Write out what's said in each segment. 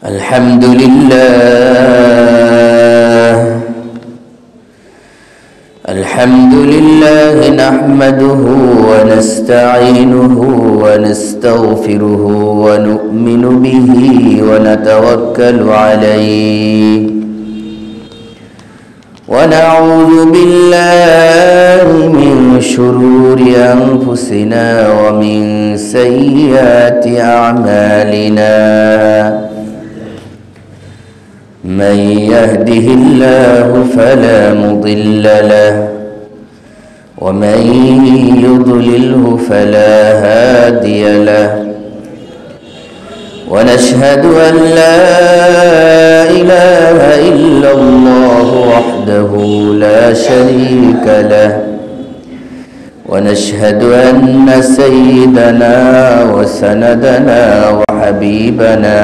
الحمد لله نحمده ونستعينه ونستغفره ونؤمن به ونتوكل عليه ونعوذ بالله من شرور أنفسنا ومن سيئات أعمالنا من يهده الله فلا مضل له ومن يضلله فلا هادي له ونشهد أن لا إله إلا الله وحده لا شريك له ونشهد أن سيدنا وسندنا وحبيبنا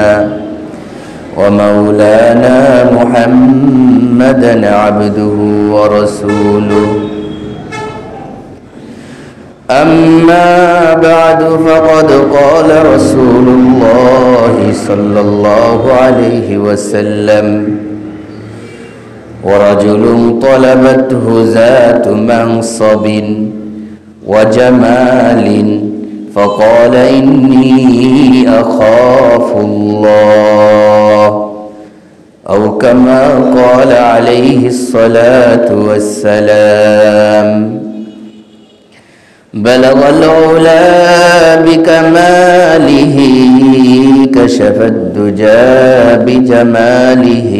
ومولانا محمدا عبده ورسوله أما بعد فقد قال رسول الله صلى الله عليه وسلم ورجل طلبته ذات منصب وجمال فقال إني أخاف الله أو كما قال عليه الصلاة والسلام بلغ العلا بكماله كشف الدجى بجماله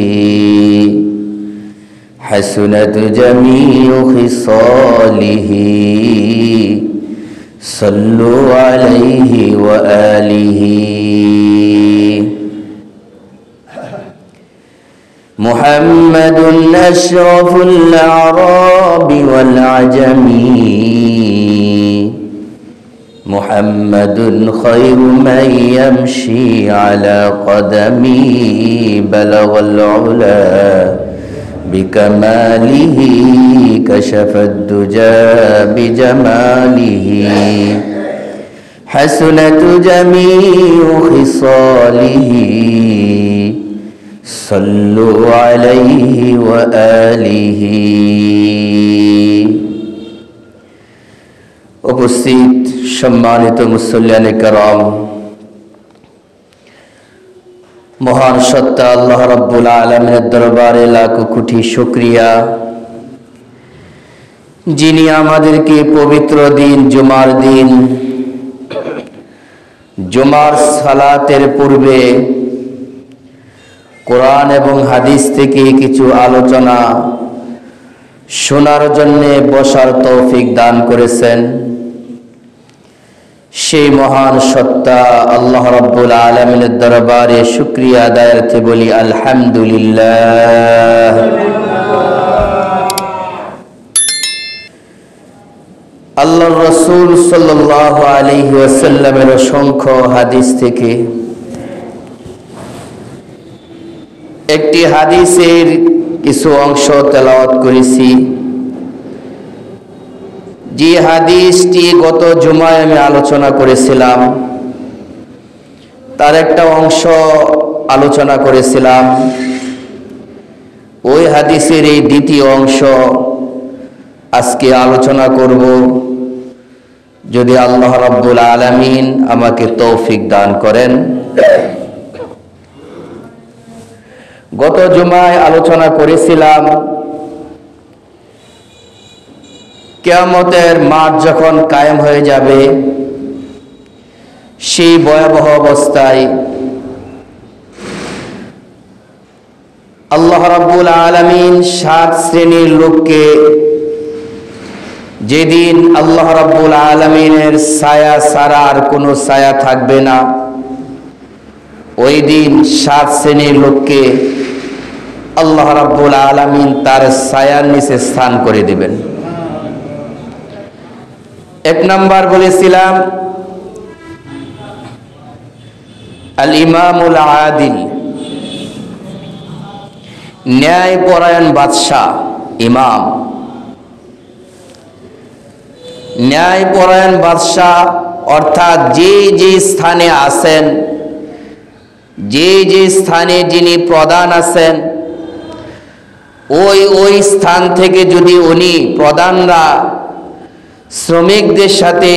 حسنت جميع خصاله صلوا عليه وآله محمد أشرف الأعراب والعجم محمد خير من يمشي على قدمه بلغ العلا بكماله كشف الدجى بجماله حسنت جميع خصاله صلوا عليه وآله উপস্থিত সম্মানিত মুসল্লিয়ানে কেরাম, মহান সত্তা আল্লাহ রাব্বুল আলামিনের দরবারে লাখো কোটি শুকরিয়া, যিনি আমাদেরকে পবিত্র দিন জুমার দিন জুমার সালাতের পূর্বে কোরআন এবং হাদিস থেকে কিছু আলোচনা শোনার জন্য বসার তৌফিক দান করেছেন। সেই মহান সত্তা আল্লাহ রাব্বুল আলামিনের দরবারে শুকরিয়া আদায়ার্থে বলি আলহামদুলিল্লাহ। আল্লাহর রাসূল সাল্লাল্লাহু আলাইহি ওয়াসাল্লামের অসংখ্য হাদিস থেকে একটি হাদিসের কিছু অংশ তেলাওয়াত করেছি। যে হাদিসটি গত জুমায় আমি আলোচনা করেছিলাম, তার একটা অংশ আলোচনা করেছিলাম। ওই হাদিসের এই দ্বিতীয় অংশ আজকে আলোচনা করব, যদি আল্লাহ রাব্বুল আলামিন আমাকে তৌফিক দান করেন। গত জুমায় আলোচনা করেছিলাম কিয়ামতের মাঠ যখন কায়েম হয়ে যাবে, সেই ভয়াবহ অবস্থায় আল্লাহ রাব্বুল আলামিন 7 শ্রেণীর লোককে, যেদিন আল্লাহ রাব্বুল আলামিনের ছায়া ছাড়া আর কোনো ছায়া থাকবে না, ওই দিন 7 শ্রেণীর লোককে আল্লাহ রাব্বুল আলামিন তার ছায়ার নিচে স্থান করে দিবেন। এক নাম্বার বলেছিলাম আল ইমামুল আদিল, ন্যায় পরায়ণ বাদশাহ, ইমাম। ন্যায়পরায়ণ বাদশাহ অর্থাৎ যে যে স্থানে আছেন, যে যে স্থানে যিনি প্রধান আছেন ওই স্থান থেকে যদি উনি প্রধানরা শ্রমিকদের সাথে,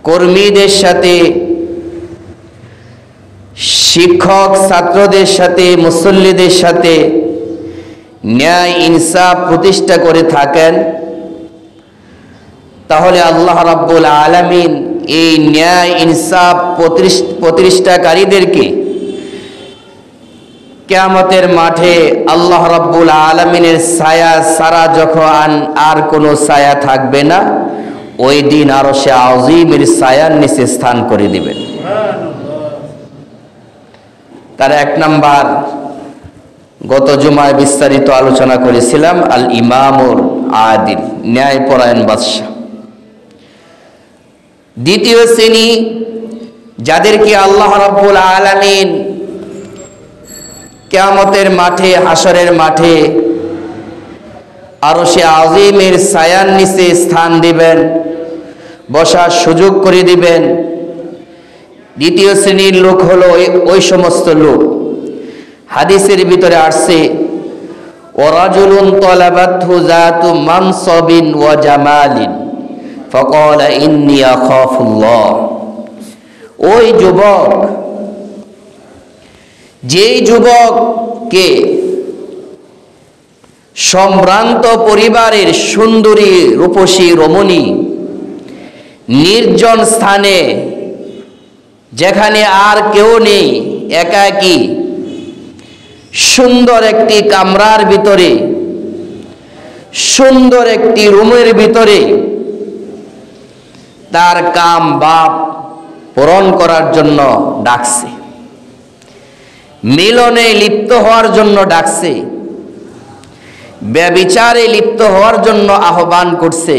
কর্মীদের সাথে, শিক্ষক ছাত্রদের সাথে, মুসল্লিদের সাথে ন্যায় ইনসাফ প্রতিষ্ঠা করে থাকেন, তাহলে আল্লাহ রাব্বুল আলামিন এই ন্যায় ইনসাফ প্রতিষ্ঠাকারীদেরকে কিয়ামতের মাঠে আল্লাহ রাব্বুল আলামিনের ছায়া ছাড়া যখন আর কোনো ছায়া থাকবে না, ওই দিন আরশে আযীমের ছায়ার নিচে স্থান করে দিবেন। তার এক নাম্বার গত জুমায় বিস্তারিত আলোচনা করেছিলাম আল ইমামুল আদিল, ন্যায়পরায়ণ বাদশা। দ্বিতীয় শ্রেণী যাদেরকে আল্লাহ রাব্বুল আলামিন কিয়ামতের মাঠে, হাসরের মাঠে আরশে আযীমের ছায়ার নিচে স্থান দিবেন, বসার সুযোগ করে দিবেন। দ্বিতীয় শ্রেণীর লোক হলো ওই সমস্ত লোক, হাদিসের ভিতরে আসছে ওয়ারাজুলুন তালাবাতহু যাতু মানসাবিন ওয়া জামালিন ফাকালা ইন্নী আখাফুল্লাহ। ওই যুবক, যেই যুবককে সম্ভ্রান্ত পরিবারের সুন্দরী রূপসী রমণী নির্জন স্থানে, যেখানে আর কেউ নেই, একাকী সুন্দর একটি কামরার ভিতরে, সুন্দর একটি রুমের ভিতরে তার কাম বাপ পূরণ করার জন্য ডাকছে, মিলনে লিপ্ত হওয়ার জন্য ডাকছে, ব্যভিচারে লিপ্ত হওয়ার জন্য আহ্বান করছে,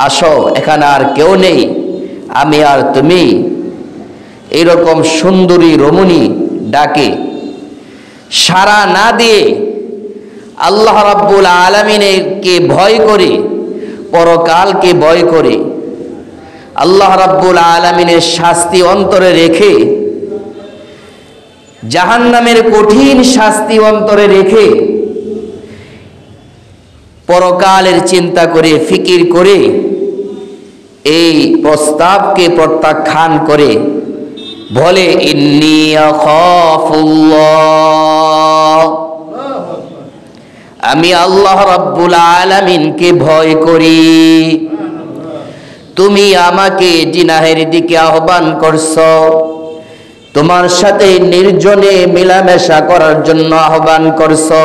আসো এখানে আর কেউ নেই, আমি আর তুমি। এইরকম সুন্দরী রমণী ডাকে সাড়া না দিয়ে আল্লাহ রাব্বুল আলামিনকে ভয় করে, পরকালকে ভয় করে, আল্লাহ রাব্বুল আলামিনের শাস্তি অন্তরে রেখে, জাহান্নামের কঠিন শাস্তি অন্তরে রেখে, পরকালের চিন্তা করে, ফিকির করে এই প্রস্তাবকে প্রত্যাখ্যান করে বলে ইন্নী আখাফুল্লাহ, আমি আল্লাহ রাব্বুল আলামিনকে ভয় করি। তুমি আমাকে জিনাহের দিকে আহ্বান করছো, তোমার সাথে নির্জনে মেলামেশা করার জন্য আহ্বান করছো,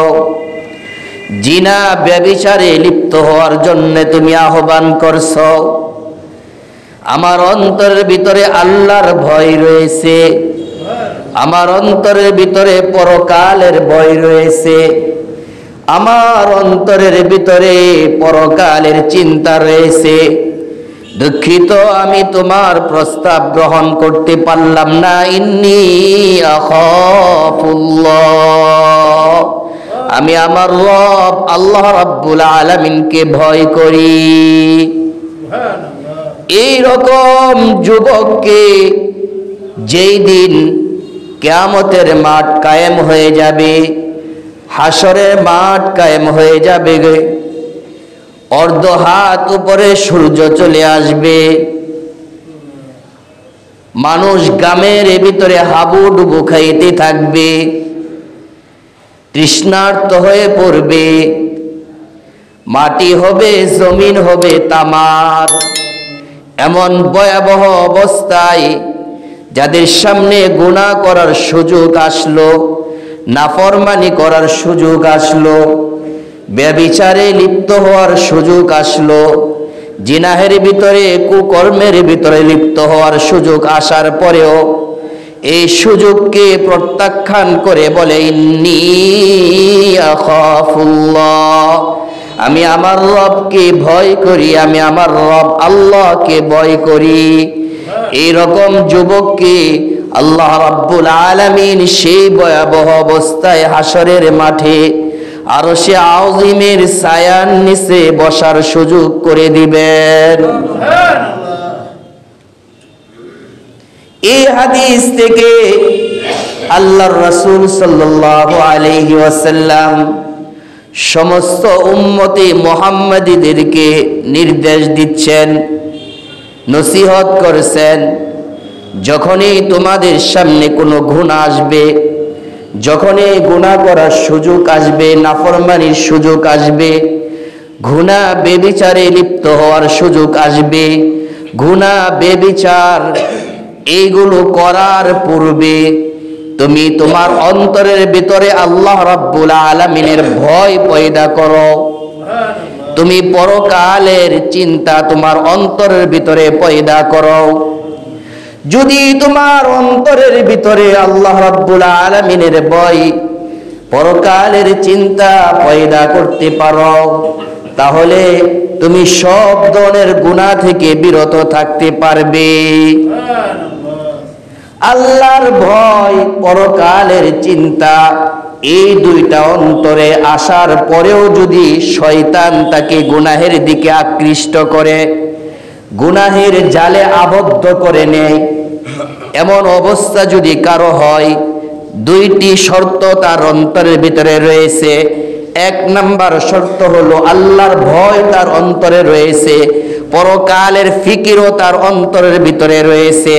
জিনা ব্যভিচারে লিপ্ত হওয়ার জন্য তুমি আহ্বান করছো। আমার অন্তরের ভিতরে আল্লাহর ভয় রয়েছে, আমার অন্তরের ভিতরে পরকালের ভয় রয়েছে, আমার অন্তরের ভিতরে পরকালের চিন্তা রয়েছে। দুঃখিত, আমি তোমার প্রস্তাব গ্রহণ করতে পারলাম না। ইন্নী আখাফুল্লাহ, আমি আমার রব আল্লাহ রাব্বুল আলামিনকে ভয় করি। এই রকম যুবককে যেই দিন কিয়ামতের মাঠ কায়েম হয়ে যাবে, হাসরের মাঠ কায়েম হয়ে যাবে, অর্ধ হাত উপরে সূর্য চলে আসবে, মানুষ গামের ভিতরে হাবুডুবু খাইতে থাকবে, তৃষ্ণার্ত হয়ে পড়বে, মাটি হবে, জমিন হবে তামার। এমন ভয়াবহ অবস্থায় যাদের সামনে গুনাহ করার সুযোগ আসলো, নাফরমানি করার সুযোগ আসলো, ব্যভিচারে লিপ্ত হওয়ার সুযোগ আসলো, জিনাহের ভিতরে, কুকর্মের ভিতরে লিপ্ত হওয়ার সুযোগ আসার পরেও এই সুযোগকে প্রত্যাখ্যান করে বলে ইন্নী আখাফুল্লাহ, আমি আমার রবকে ভয় করি, আমি আমার রব আল্লাহকে ভয় করি। এই রকম যুবককে আল্লাহ রাব্বুল আলামিন সেই ভয়াবহ অবস্থায় হাসরের মাঠে আরশে আযীমের ছায়ার নিচে বসার সুযোগ করে দিবেন। এই হাদিস থেকে আল্লাহর রাসূল সাল্লাল্লাহু আলাইহি ওয়াসাল্লাম সমস্ত উম্মতি মুহাম্মাদীদেরকে নির্দেশ দিচ্ছেন, নসিহত করেছেন, যখনই তোমাদের সামনে কোনো গুনাহ আসবে, যখনই গুনাহ করার সুযোগ আসবে, নাফরমানির সুযোগ আসবে, গুনাহ বেবিচারে লিপ্ত হওয়ার সুযোগ আসবে, গুনাহ বেবিচার এইগুলো করার পূর্বে তুমি তোমার অন্তরের ভিতরে আল্লাহ রাব্বুল আলামিনের ভয় পয়দা করো। তুমি পরকালের চিন্তা তোমার অন্তরের ভিতরে পয়দা করো। যদি তোমার অন্তরের ভিতরে আল্লাহ রাব্বুল আলামিনের ভয়, পরকালের চিন্তা পয়দা করতে পারো, তাহলে তুমি সব ধরনের গুনাহ থেকে বিরত থাকতে পারবে। আল্লাহর ভয়, পরকালের চিন্তা, এই দুইটা অন্তরে আসার পরেও যদি শয়তান তাকে গুনাহের দিকে আকৃষ্ট করে, গুনাহের জালে আবদ্ধ করে নেয়, এমন অবস্থা যদি কারো হয়, দুইটি শর্ত তার অন্তরের ভিতরে রয়েছে। এক নাম্বার শর্ত হলো আল্লাহর ভয় তার অন্তরে রয়েছে, পরকালের ফিকিরও তার অন্তরের ভিতরে রয়েছে।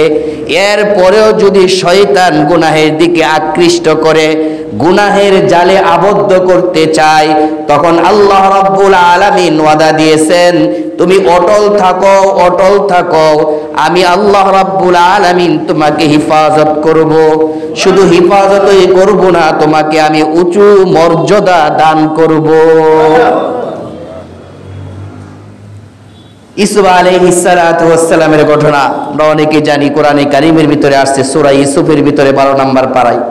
এরপরেও যদি শয়তান গুনাহের দিকে আকৃষ্ট করে, গুনাহের জালে আবদ্ধ করতে চায়, তখন আল্লাহ রাব্বুল আলামিন ওয়াদা দিয়েছেন, তুমি অটল থাকো, অটল থাকো, আমি আল্লাহ রাব্বুল আলামিন তোমাকে হিফাজত করব। শুধু হিফাজতই করব না, তোমাকে আমি উঁচু মর্যাদা দান করব। ইউসুফ আলাইহিস সালাতু ওয়াস সালামের ঘটনা আমরা অনেকে জানি, কোরআনে কারীমের ভিতরে আসছে, সূরা ইউসুফের ভিতরে 12 নম্বর পারায়।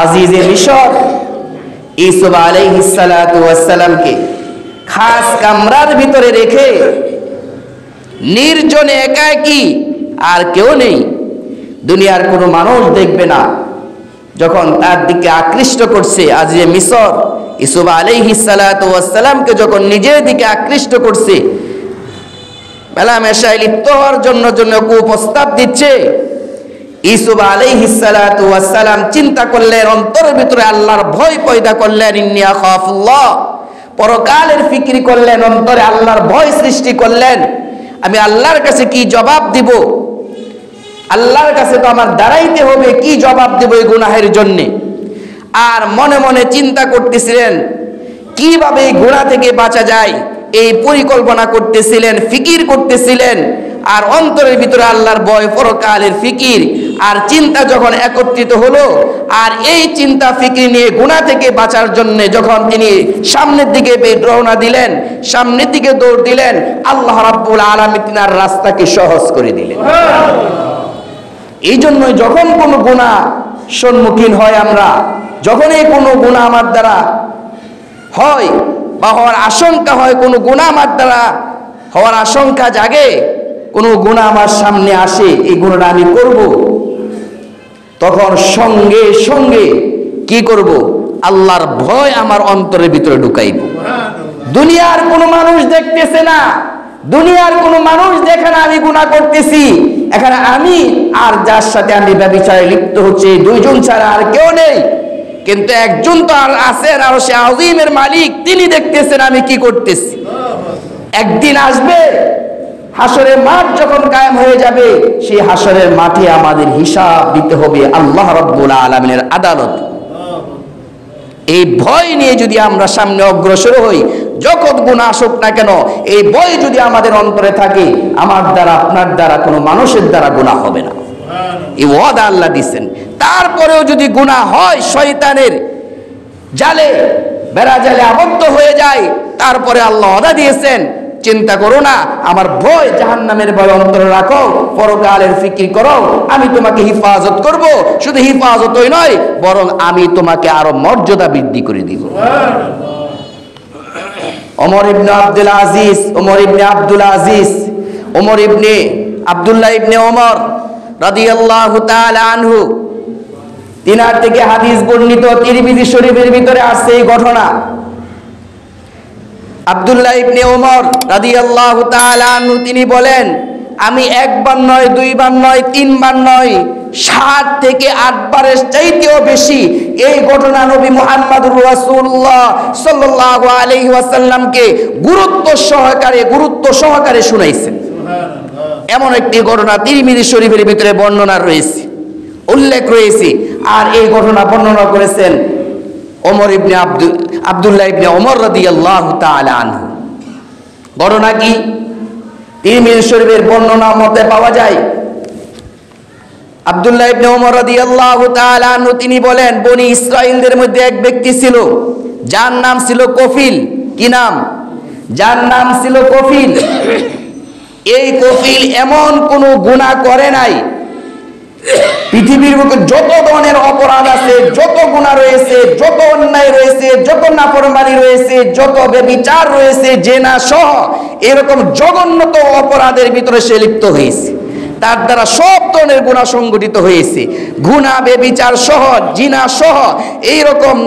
আজিজে মিশর ইউসুফ আলাইহিস সালাতু ওয়াস সালামকে খাস কামরার ভিতরে রেখে নির্জনে একাকী, আর কেউ নেই, দুনিয়ার কোনো মানুষ দেখবে না, যখন তার দিকে আকৃষ্ট করছে আজিজে মিশর ইউসুফ আলাইহিস সালাতু ওয়াস সালামকে যখন নিজের দিকে আকৃষ্ট করছে, মেলামেশায় লিপ্ত হওয়ার জন্য কুপ্রস্তাব দিচ্ছে, ইউসুফ আলাইহিস সালাতু ওয়াস সালাম চিন্তা করলেন, অন্তরের ভিতরে আল্লাহর ভয় পয়দা করলেন, ইন্নী আখাফুল্লাহ, পরকালের ফিকির করলেন, অন্তরে আল্লাহর ভয় সৃষ্টি করলেন, আমি আল্লাহর কাছে কি জবাব দিব, আল্লাহর কাছে তো আমার দাঁড়াইতে হবে, কি জবাব দেব এই গুনাহের জন্য। আর মনে মনে চিন্তা করতেছিলেন কিভাবে এই গুনাহ থেকে বাঁচা যায়, এই পরিকল্পনা করতেছিলেন, ফিকির করতেছিলেন। আর অন্তরের ভিতরে আল্লাহর ভয়, পরকালের ফিকির আর চিন্তা যখন একত্রিত হলো, আর এই চিন্তা ফিকির নিয়ে গুনাহ থেকে বাঁচার জন্য যখন তিনি সামনের দিকে রওনা দিলেন, সামনের দিকে দৌড় দিলেন, আল্লাহ রাব্বুল আলামিন তিনার রাস্তাকে সহজ করে দিলেন। এই জন্যই যখন কোনো গুনাহ সম্মুখীন হয়, আমরা যখনই কোনো গুনাহ আমার দ্বারা হয় বা হওয়ার আশঙ্কা হয়, কোনো গুনাহ আমার দ্বারা হওয়ার আশঙ্কা জাগে, কোনো গুনাহ আমার সামনে আসে, এই গুনাহটা আমি করব, তখন সঙ্গে সঙ্গে কি করব, আল্লাহর ভয় আমার অন্তরের ভিতরে ঢুকাইব। দুনিয়ার কোনো মানুষ দেখতেছে না, দুনিয়ার কোনো মানুষ দেখে না আমি গুনাহ করতেছি, এখানে আমি আর যার সাথে আমি ব্যভিচারে লিপ্ত হচ্ছে, দুইজন ছাড়া আর কেউ নেই, কিন্তু একজন তো আর আছেন, আর সে আযীমের মালিক, তিনি দেখতেছেন আমি কি করতেছি। একদিন আসবে, হাসরের মাঠ যখন কায়েম হয়ে যাবে, সেই হাসরের মাঠে আমাদের হিসাব দিতে হবে আল্লাহ রাব্বুল আলামিনের আদালত। এই ভয় নিয়ে যদি আমরা সামনে অগ্রসর হই, যখন গুনাহ আসুক না কেন, এই ভয় যদি আমাদের অন্তরে থাকে, আমার দ্বারা, আপনার দ্বারা, কোনো মানুষের দ্বারা গুনাহ হবে না, এই ওয়াদা আল্লাহ দিচ্ছেন। তারপরেও যদি গুনাহ হয়, শয়তানের জালে, বেড়া জালে আবদ্ধ হয়ে যায়, তারপরে আল্লাহ ওয়াদা দিয়েছেন, চিন্তা করো না, আমার ভয়, জাহান্নামের ভয় অন্তরে রাখো, পরকালের ফিকির করো, আমি তোমাকে হিফাজত করব। শুধু হিফাজতই নয়, বরং আমি তোমাকে আরো মর্যাদা বৃদ্ধি করে দিব। ওমর ইবনে আব্দুল আজিজ, ওমর ইবনে আব্দুল আজিজ, ওমর ইবনে আব্দুল্লাহ ইবনে ওমর রাদিয়াল্লাহু তাআলা আনহু, তিনার থেকে হাদিস বর্ণিত, তিরমিজি শরীফের ভিতরে আছে এই ঘটনা। আব্দুল্লাহ ইবনে ওমর রাদিয়াল্লাহু তাআলা আনহু তিনি বলেন, আমি একবার নয়, দুইবার নয়, তিনবার নয়, 7 থেকে 8 বারের চাইতেও বেশি এই ঘটনা নবী মুহাম্মদুর রাসূলুল্লাহ সাল্লাল্লাহু আলাইহি ওয়াসাল্লামকে গুরুত্ব সহকারে শুনাইছেন। এমন একটি ঘটনা তিরমিজি শরীফের ভিতরে বর্ণনা রয়েছে, উল্লেখ রয়েছে। আর এই ঘটনা বর্ণনা করেছেন আব্দুল্লাহ ইবনে ওমর রাদিয়াল্লাহু তাআলা আনহু। ঘটনা কি? তিরমিজি শরীফের বর্ণনা মতে পাওয়া যায়, আব্দুল্লাহ ইবনে ওমর রাদিয়াল্লাহু তাআলা আনহু তিনি বলেন, বনি ইসরাইলদের মধ্যে এক ব্যক্তি ছিল, যার নাম ছিল কফিল। কি নাম? যার নাম ছিল কফিল। এই কফিল এমন কোনো গুনাহ করে নাই, পৃথিবীর বুকে যত ধরনের অপরাধ আছে, যত গুনাহ রয়েছে, যত অন্যায় রয়েছে, যত নাফরমানি রয়েছে, যত ব্যভিচার রয়েছে, জেনা সহ এরকম জঘন্যতম অপরাধের ভিতরে সে লিপ্ত হয়েছে। তার দ্বারা সব ধরনের গুনাহ সংগঠিত হয়েছে, গুনাহ, ব্যভিচার সহ, জিনা সহ এইরকম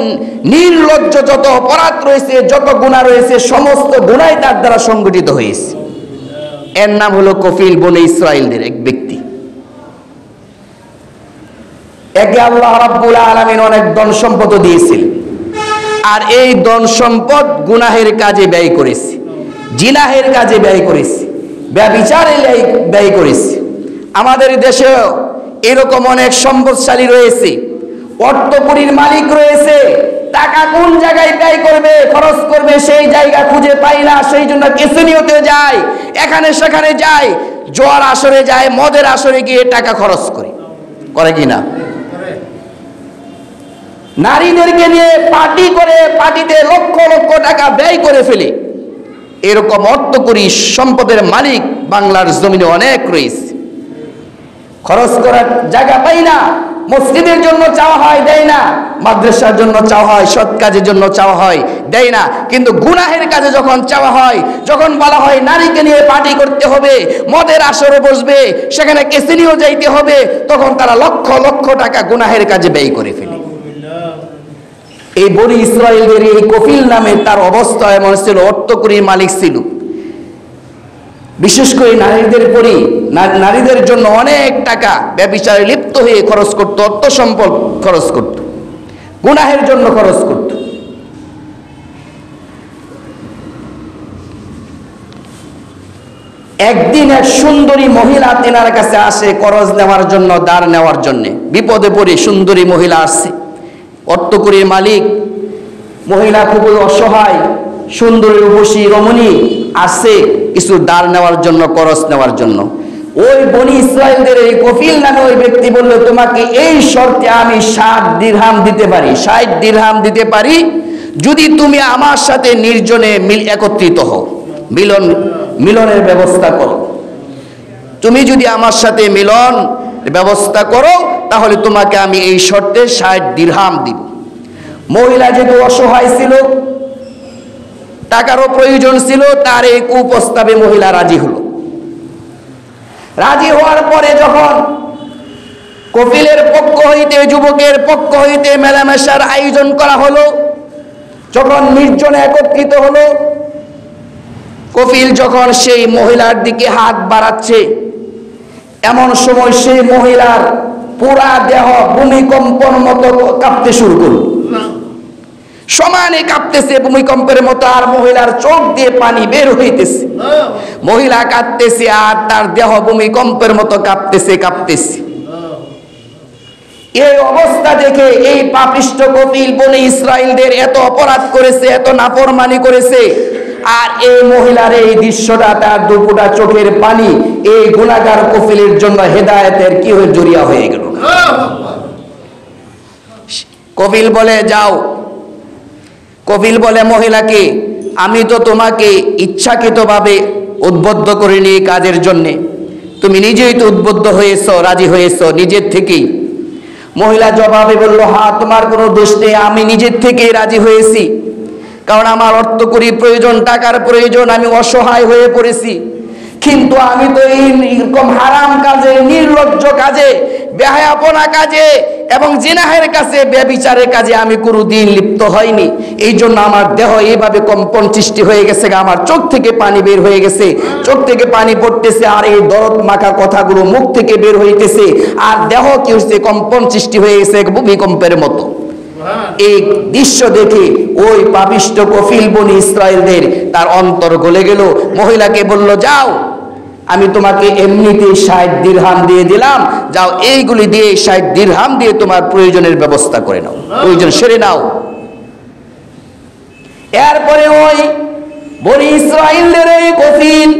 নির্লজ্জ যত অপরাধ রয়েছে, যত গুনাহ রয়েছে, সমস্ত গুনাহই তার দ্বারা সংগঠিত হয়েছে। এর নাম হলো কফিল, বনি ইসরাইলদের এক ব্যক্তি। একে আল্লাহ রাব্বুল আলামিন অনেক ধন সম্পদ দিয়েছিলেন, আর এই ধন সম্পদ গুনাহের কাজে ব্যয় করেছে, জিনাহের কাজে ব্যয় করেছে, ব্যভিচারে ব্যয় করেছে। আমাদের দেশে এরকম অনেক সম্পদশালী রয়েছে, অর্থকড়ির মালিক রয়েছে, টাকা কোন জায়গায় ব্যয় করবে, খরচ করবে সেই জায়গা খুঁজে পায় না, সেই জন্য কেসিনিওতে যায়, এখানে সেখানে যায়, জোয়ার আসরে যায়, মদের আসরে গিয়ে টাকা খরচ করে কিনা? নারীদেরকে নিয়ে পার্টি করে, পার্টিতে লক্ষ লক্ষ টাকা ব্যয় করে ফেলে। এরকম অর্থকড়ি সম্পদের মালিক বাংলার জমিনে অনেক রয়েছে। খরচ করার জায়গা পাই না, মসজিদের জন্য চাওয়া হয়, দেয় না, মাদ্রাসার জন্য চাওয়া হয়, সৎ কাজের জন্য চাওয়া হয়, দেয় না। কিন্তু গুনাহের কাজে যখন চাওয়া হয়, যখন বলা হয় নারীকে নিয়ে পার্টি করতে হবে, মদের আসরে বসবে, সেখানে কেসিনিও যাইতে হবে, তখন তারা লক্ষ লক্ষ টাকা গুনাহের কাজে ব্যয় করে ফেলে। এই বনি ইসরাইলের এই কফিল নামে তার অবস্থা এমন ছিল, অর্থকড়ির মালিক ছিল, বিশেষ করে নারীদের জন্য অনেক টাকা ব্যভিচারে লিপ্ত হয়ে খরচ করত, অর্থ সম্পদ খরচ করত, গুনাহের জন্য খরচ করত। একদিন এক সুন্দরী মহিলা তেনার কাছে আসে করজ নেওয়ার জন্য, দাঁড় নেওয়ার জন্য। বিপদে পড়ে সুন্দরী মহিলা আসছে, অর্থকড়ির মালিক, মহিলা খুবই অসহায়, সুন্দরী রূপসী রমণী আসছে কিছু দাঁড় নেওয়ার জন্য, করজ নেওয়ার জন্য। ওই বনি ইসরাইলদের এই কফিল নামে ওই ব্যক্তি বলল, তোমাকে এই শর্তে আমি 60 দিরহাম দিতে পারি, 60 দিরহাম দিতে পারি, যদি তুমি আমার সাথে নির্জনে একত্রিত হও, মিলনের ব্যবস্থা করো। তুমি যদি আমার সাথে মিলন ব্যবস্থা করো, তাহলে তোমাকে আমি এই শর্তে 60 দিরহাম দিব। মহিলা যেহেতু অসহায় ছিল, টাকারও প্রয়োজন ছিল, তার এই কুপ্রস্তাবে মহিলা রাজি হলো। রাজি হওয়ার পরে যখন কফিলের পক্ষ হইতে, যুবকের পক্ষ হইতে মেলামেশার আয়োজন করা হলো, যখন নির্জনে একত্রিত হলো, কফিল যখন সেই মহিলার দিকে হাত বাড়াচ্ছে, এমন সময় সেই মহিলার পুরা দেহ ভূমিকম্পের মতো কাঁপতে শুরু করল, সমানে কাঁপতেছে ভূমিকম্পের মতো, আর মহিলার চোখ দিয়ে পানি বের হইতেছে, মহিলা কাঁদতেছে, আর তার দেহ ভূমিকম্পের মতো কাঁপতেছে। এই অবস্থা দেখে এই পাপিষ্ঠ কফিল বনি ইসরাইলদের এত অপরাধ করেছে, এত নাফরমানি করেছে, আর এই মহিলার এই দৃশ্যটা, তার দুপুটা চোখের পানি এই গুনাহগার কফিলের জন্য হেদায়েতের কি হয়ে জড়িয়া হয়ে গেল। কফিল বলে, যাও। কফিল বলে মহিলাকে, আমি তো তোমাকে ইচ্ছাকৃতভাবে উদ্বুদ্ধ করিনি এই কাজের জন্যে, তুমি নিজেই তো উদ্বুদ্ধ হয়েছ, রাজি হয়েছ নিজের থেকেই। মহিলা জবাবে বলল, হ্যাঁ, তোমার কোনো দোষ নেই, আমি নিজের থেকেই রাজি হয়েছি, কারণ আমার অর্থকড়ির প্রয়োজন, টাকার প্রয়োজন, আমি অসহায় হয়ে পড়েছি। কিন্তু আমি তো এইরকম হারাম কাজে, নির্লজ্জ কাজে, বেহায়াপনা কাজে, এবং জিনাহের কাছে ব্যভিচারের কাজে আমি কোনোদিন লিপ্ত হইনি, এই জন্য আমার দেহ এইভাবে কম্পন সৃষ্টি হয়ে গেছে, আমার চোখ থেকে পানি বের হয়ে গেছে, চোখ থেকে পানি পড়তেছে, আর এই দরদ মাখা কথাগুলো মুখ থেকে বের হইতেছে, আর দেহ কি হচ্ছে কম্পন সৃষ্টি হয়ে গেছে ভূমিকম্পের মতো। এই দৃশ্য দেখে ওই পাপিষ্ঠ কফিল বনি ইসরায়েলদের তার অন্তর গলে গেল। মহিলাকে বলল, যাও, আমি তোমাকে এমনিতেই 60 দিরহাম দিয়ে দিলাম, যাও এইগুলি দিয়ে 60 দিরহাম দিয়ে তোমার প্রয়োজনের ব্যবস্থা করে নাও, প্রয়োজন সেরে নাও। এরপরে ওই বনি ইসরায়েলদের এই কফিল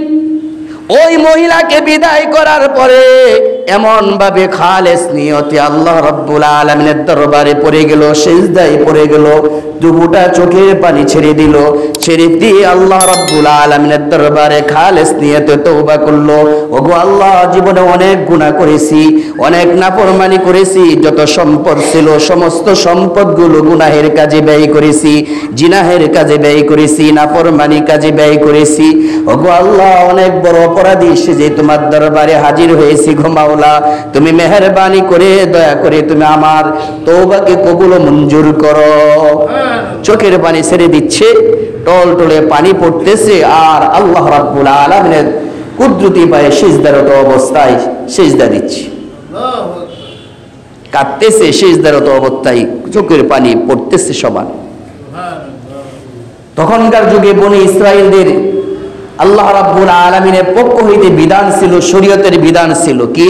ওই মহিলাকে বিদায় করার পরে এমন ভাবে খালেস নিয়তে আল্লাহ রাব্বুল আলামিনের দরবারে পড়ে গেল, সিজদায় পড়ে গেল, দুটা চোখের পানি ছেড়ে দিল, ছেড়ে দিয়ে আল্লাহ রাব্বুল আলামিনের দরবারে খালেস নিয়তে তওবা করলো। ওগো আল্লাহ, জীবনে অনেক গুনাহ করেছি, অনেক নাফরমানি করেছি, যত সম্পদ ছিল সমস্ত সম্পদগুলো গুনাহের কাজে ব্যয় করেছি, জিনাহের কাজে ব্যয় করেছি, নাফরমানি কাজে ব্যয় করেছি। ওগো আল্লাহ, অনেক বড় অপরাধী সেজে তোমার দরবারে হাজির হয়েছি। গো মাওলা, তুমি মেহেরবানি করে দয়া করে তুমি আমার তওবাকে কবুল ও মঞ্জুর করো। চোখের পানি ছেড়ে দিচ্ছে, টলটলে পানি পড়তেছে, আর আল্লাহ রাব্বুল আলামিনের কুদরতি পায়ে সিজদারত অবস্থায় সিজদা দিচ্ছে, কাঁদতেছে, সিজদারত অবস্থায় চোখের পানি পড়তেছে সমান। তখনকার যুগে বনি ইসরায়েলদের আল্লাহ রাব্বুল আলামিনের পক্ষ হইতে বিধান ছিল, শরীয়তের বিধান ছিল কি,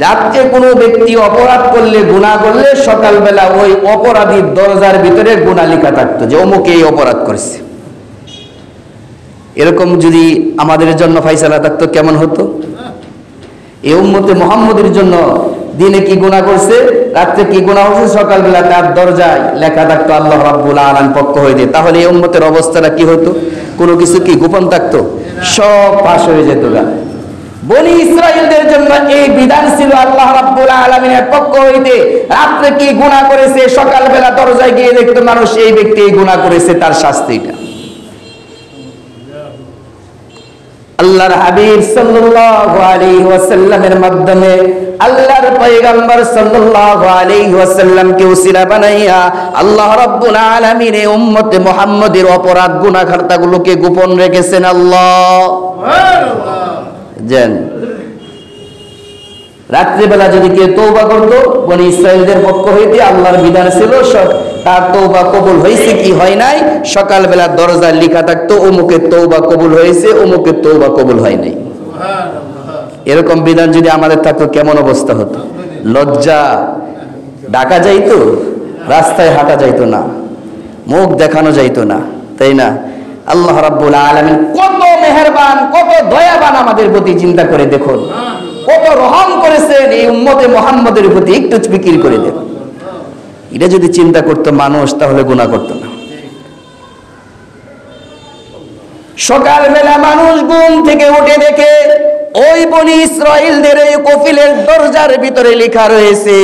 রাত্রে কোনো ব্যক্তি অপরাধ করলে, গুনাহ করলে, সকালবেলা ওই অপরাধীর দরজার ভিতরে গুনাহ লেখা থাকতো যে অমুকে এই অপরাধ করেছে। এরকম যদি আমাদের জন্য ফায়সালা থাকতো কেমন হতো? এই উম্মতে মুহাম্মদের জন্য দিনে কি গুনাহ করছে, রাত্রে কি গুনাহ হয়েছে, সকালবেলা তার দরজায় লেখা থাকতো আল্লাহ রাব্বুল আলামিন পক্ষ হইতে। তাহলে এই উম্মতের অবস্থাটা কি হতো? কোনো কিছু কি গোপন থাকতো? সব ফাঁস হয়ে যেত। বনি ইসরায়েলদের জন্য এই বিধান ছিল আল্লাহ রাব্বুল আলামিনের পক্ষ হইতে, রাত্রে কি গুনাহ করেছে, সকালবেলা দরজায় গিয়ে দেখতো মানুষ এই ব্যক্তি এই গুনাহ করেছে, তার শাস্তিটা। আল্লাহর হাবিব সাল্লাল্লাহু আলাইহি ওয়াসাল্লামের মাধ্যমে আল্লাহর পয়গম্বর সাল্লাল্লাহু আলাইহি ওয়াসাল্লামকে উসিলা বানাইয়া আল্লাহ রাব্বুল আলামিন এই উম্মতে মুহাম্মদের অপরাধ গুনাহ খাতাগুলোকে গোপন রেখেছেন। আল্লাহ সুবহানাল্লাহ। জান রাত্রিবেলা যদি কেউ তওবা করতো বনি ইসরায়েলদের পক্ষ হইতে, আল্লাহর বিধান ছিল তার তওবা কবুল হয়েছে কি হয় নাই, সকালবেলা দরজায় লেখা থাকতো অমুকের তওবা কবুল হয়েছে, অমুকের তওবা কবুল হয় নাই। এরকম বিধান যদি আমাদের থাকতো কেমন অবস্থা হতো? লজ্জা ডাকা যাইতো, রাস্তায় হাঁটা যাইতো না, মুখ দেখানো যাইতো না, তাই না? আল্লাহ রাব্বুল আলামিন কত মেহেরবান, কত দয়াবান আমাদের প্রতি, চিন্তা করে দেখুন কত রহম করেছেন এই উম্মতে মুহাম্মদের প্রতি। একটু ফিকির করে দেখুন, এটা যদি চিন্তা করতো মানুষ তাহলে গুনাহ করতো না। সকালবেলা মানুষ ঘুম থেকে উঠে দেখে ওই বনি ইসরায়েলদের এই কফিলের দরজার ভিতরে লেখা রয়েছে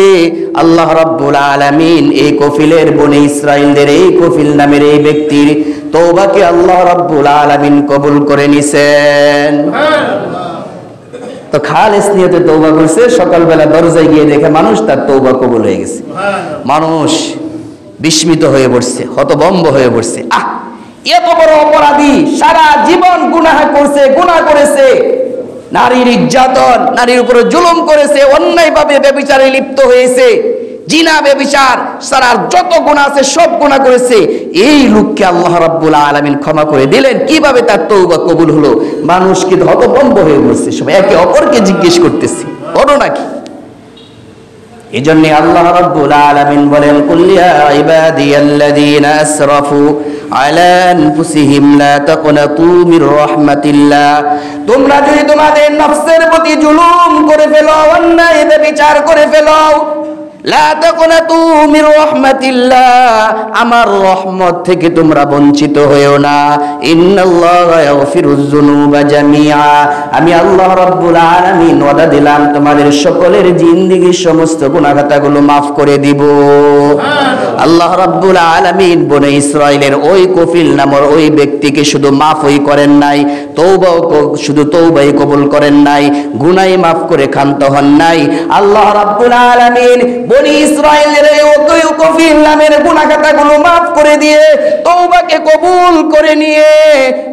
আল্লাহ রাব্বুল আলামিন এই কফিলের, বনি ইসরায়েলদের এই কফিল নামের এই ব্যক্তির তওবাকে আল্লাহ রাব্বুল আলামিন কবুল করে নিছেন। তো খালেস নিয়তে তওবা করছে, সকালবেলা দরজায় গিয়ে দেখে মানুষ তার তওবা কবুল হয়ে গেছে। মানুষ বিস্মিত হয়ে পড়ছে, হতভম্ব হয়ে পড়ছে। এত বড় অপরাধী, সারা জীবন গুনাহ করেছে, নারীর নির্যাতন, নারীর উপরে জুলুম করেছে, অন্যায়ভাবে ব্যভিচারে লিপ্ত হয়েছে, জিনা ব্যভিচার সারা যত গুনাহ আছে সব গুনাহ করেছে। এই লোককে আল্লাহ রাব্বুল আলামিন ক্ষমা করে দিলেন, কিভাবে তার তওবা কবুল হলো? মানুষ কি হতভম্ব হয়ে পড়ছে, সবাই একে অপরকে জিজ্ঞেস করতেছে বলো নাকি। এজন্য আল্লাহ রাব্বুল আলামিন বলেন, কুল ইয়া ইবাদিয়াল্লাযীনা আসরাফু আলা আনফুসিহিম লা তাকনাতু মির রাহমাতিল্লাহ। তোমরা যদি তোমাদের নফসের প্রতি জুলুম করে ফেলো, অন্যায় ব্যভিচার করে ফেলো, লা তাকনাতু মির রাহমাতিল্লাহ, আমার রহমত থেকে তোমরা বঞ্চিত হয়েও না। ইন্নাল্লাহা ইয়াগফিরুয যুনুবা জামিআ, আমি আল্লাহ রাব্বুল আলামিন ওয়াদা দিলাম তোমাদের সকলের জিন্দেগীর সমস্ত গুনাহ খাতাগুলো maaf করে দিব। আল্লাহ রাব্বুল আলামিন বনে ইসরাইলের ওই কফিল নামের ওই ব্যক্তিকে শুধু মাফই করেন নাই, শুধু তওবাই কবুল করেন নাই, গুনাহ মাফ করে ক্ষান্ত হন নাই। আল্লাহ রাব্বুল আলামিন বনি ইসরাইলের ওই কফিল নামের গুনাহ খাতাগুলো মাফ করে দিয়ে তওবাকে কবুল করে নিয়ে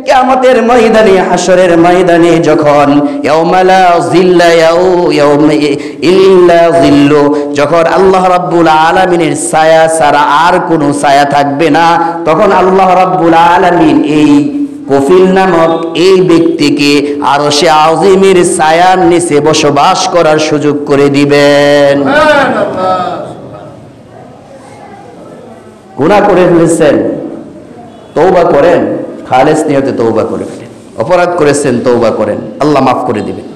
কিয়ামতের ময়দানে, হাশরের ময়দানে যখন ইয়াউমা লা যিল্লা ইয়াউমা ইল্লা যিল্লু, যখন আল্লাহ রাব্বুল আলামিনের ছায়া ছাড়া আর কোনো ছায়া থাকবে না, তখন আল্লাহ রাব্বুল আলামিন এই কফিল নামক এই ব্যক্তিকে আরশে আজিমের ছায়ার নিচে বসবাস করার সুযোগ করে দিবেন। গুনাহ করে ফেলেছেন, তওবা করেন, খালেস নিয়তে তওবা করে ফেলেন। অপরাধ করেছেন, তওবা করেন, আল্লাহ মাফ করে দিবেন।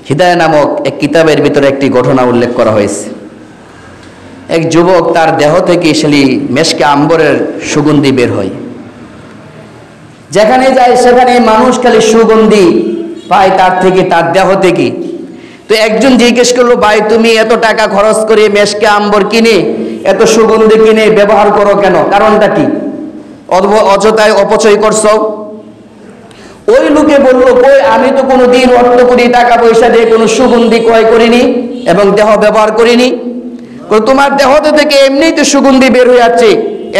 হিদায়া নামক এক কিতাবের ভিতরে একটি ঘটনা উল্লেখ করা হয়েছে। এক যুবক, তার দেহ থেকে সেই মেশকে আম্বরের সুগন্ধি বের হয়। যেখানে যায় সেখানে মানুষ খালি সুগন্ধি পায় তার থেকে, তার দেহ থেকে। তো একজন জিজ্ঞেস করলো, ভাই তুমি এত টাকা খরচ করে মেশকে আম্বর কিনে, এত সুগন্ধি কিনে ব্যবহার করো কেন? কারণটা কি? অযথায় অপচয় করছো? ওই লোকে বলল, কই আমি তো কোনো দিন অর্থ করি টাকা পয়সা দিয়ে কোনো সুগন্ধি ক্রয় করিনি এবং দেহ ব্যবহার করিনি। তোমার দেহ থেকে এমনিই তো সুগন্ধি বের হয়ে আসছে,